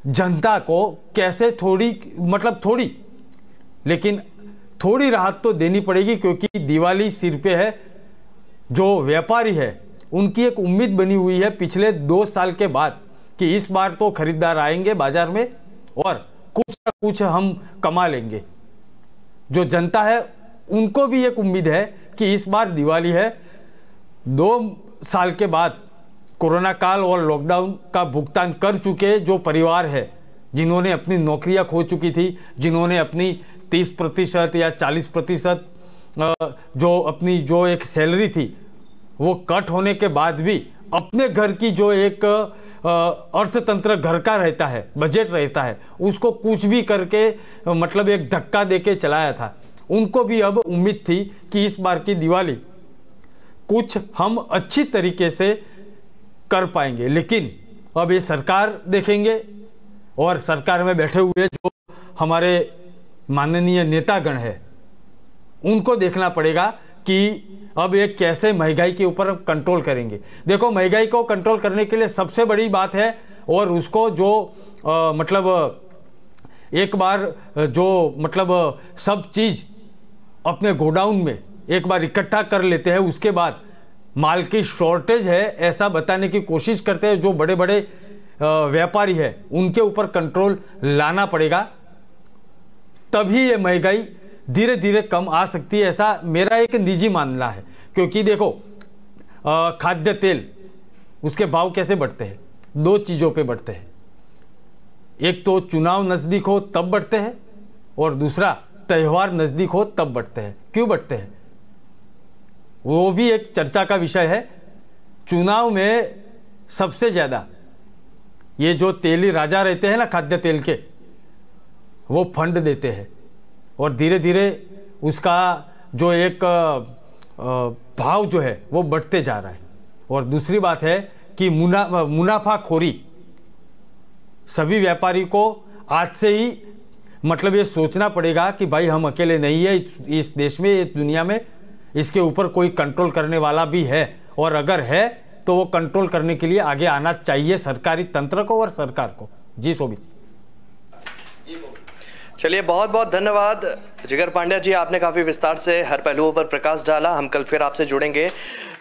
G: जनता को कैसे थोड़ी लेकिन थोड़ी राहत तो देनी पड़ेगी, क्योंकि दिवाली सिर पे है। जो व्यापारी है उनकी एक उम्मीद बनी हुई है पिछले 2 साल के बाद कि इस बार तो खरीदार आएंगे बाजार में और कुछ ना कुछ हम कमा लेंगे। जो जनता है उनको भी एक उम्मीद है कि इस बार दिवाली है, 2 साल के बाद कोरोना काल और लॉकडाउन का भुगतान कर चुके जो परिवार है, जिन्होंने अपनी नौकरियां खो चुकी थी, जिन्होंने अपनी 30% या 40% जो एक सैलरी थी वो कट होने के बाद भी अपने घर की जो एक अर्थतंत्र घर का रहता है, बजट रहता है, उसको कुछ भी करके मतलब एक धक्का देके चलाया था, उनको भी अब उम्मीद थी कि इस बार की दिवाली कुछ हम अच्छी तरीके से कर पाएंगे। लेकिन अब ये सरकार देखेंगे और सरकार में बैठे हुए जो हमारे माननीय नेतागण है उनको देखना पड़ेगा कि अब ये कैसे महंगाई के ऊपर कंट्रोल करेंगे। देखो, महंगाई को कंट्रोल करने के लिए सबसे बड़ी बात है और उसको जो एक बार जो सब चीज़ अपने गोडाउन में एक बार इकट्ठा कर लेते हैं, उसके बाद माल की शॉर्टेज है ऐसा बताने की कोशिश करते हैं। जो बड़े बड़े व्यापारी है उनके ऊपर कंट्रोल लाना पड़ेगा, तभी ये महंगाई धीरे धीरे कम आ सकती है, ऐसा मेरा एक निजी मानना है। क्योंकि देखो खाद्य तेल उसके भाव कैसे बढ़ते हैं, दो चीज़ों पे बढ़ते हैं। एक तो चुनाव नज़दीक हो तब बढ़ते हैं, और दूसरा त्यौहार नज़दीक हो तब बढ़ते हैं। क्यों बढ़ते हैं वो भी एक चर्चा का विषय है। चुनाव में सबसे ज़्यादा ये जो तेली राजा रहते हैं ना खाद्य तेल के, वो फंड देते हैं और धीरे धीरे उसका जो एक भाव जो है वो बढ़ते जा रहा है। और दूसरी बात है कि मुनाफाखोरी, सभी व्यापारी को आज से ही मतलब ये सोचना पड़ेगा कि भाई हम अकेले नहीं है इस देश में, इस दुनिया में, इसके ऊपर कोई कंट्रोल करने वाला भी है, और अगर है तो वो कंट्रोल करने के लिए आगे आना चाहिए सरकारी तंत्र को और सरकार को। जी शोभित।
A: चलिए बहुत बहुत धन्यवाद जिगर पांड्या जी, आपने काफी विस्तार से हर पहलुओं पर प्रकाश डाला। हम कल फिर आपसे जुड़ेंगे।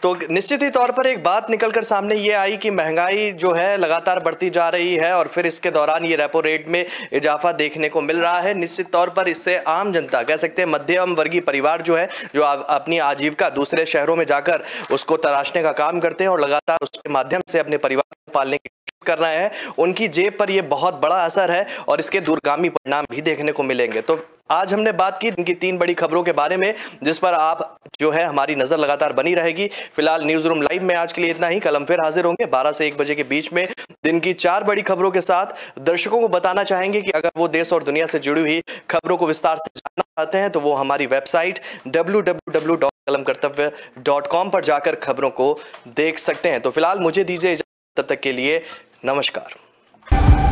A: तो निश्चित ही तौर पर एक बात निकलकर सामने ये आई कि महंगाई जो है लगातार बढ़ती जा रही है और फिर इसके दौरान ये रेपो रेट में इजाफा देखने को मिल रहा है। निश्चित तौर पर इससे आम जनता, कह सकते हैं मध्यम वर्गीय परिवार जो है, जो अपनी आजीविका दूसरे शहरों में जाकर उसको तराशने का काम करते हैं और लगातार उसके माध्यम से अपने परिवार को पालने की कर रहे हैं, उनकी जेब पर यह बहुत बड़ा असर है और इसके दूरगामी परिणाम भी देखने को मिलेंगे। तो आज हमने बात की इनकी 3 बड़ी खबरों के बारे में, जिस पर आप जो है हमारी नजर लगातार बनी रहेगी। फिलहाल न्यूज रूम लाइव में आज के लिए इतना ही। कल हम फिर हाजिर होंगे 12 से 1 बजे के बीच में दिन की 4 बड़ी खबरों के साथ। दर्शकों को बताना चाहेंगे कि अगर वो देश और दुनिया से जुड़ी हुई खबरों को विस्तार से जानना चाहते हैं तो वो हमारी वेबसाइट www.kalamkartavya.com पर जाकर खबरों को देख सकते हैं। तो फिलहाल मुझे दीजिए इजाजत, तब तक के लिए नमस्कार।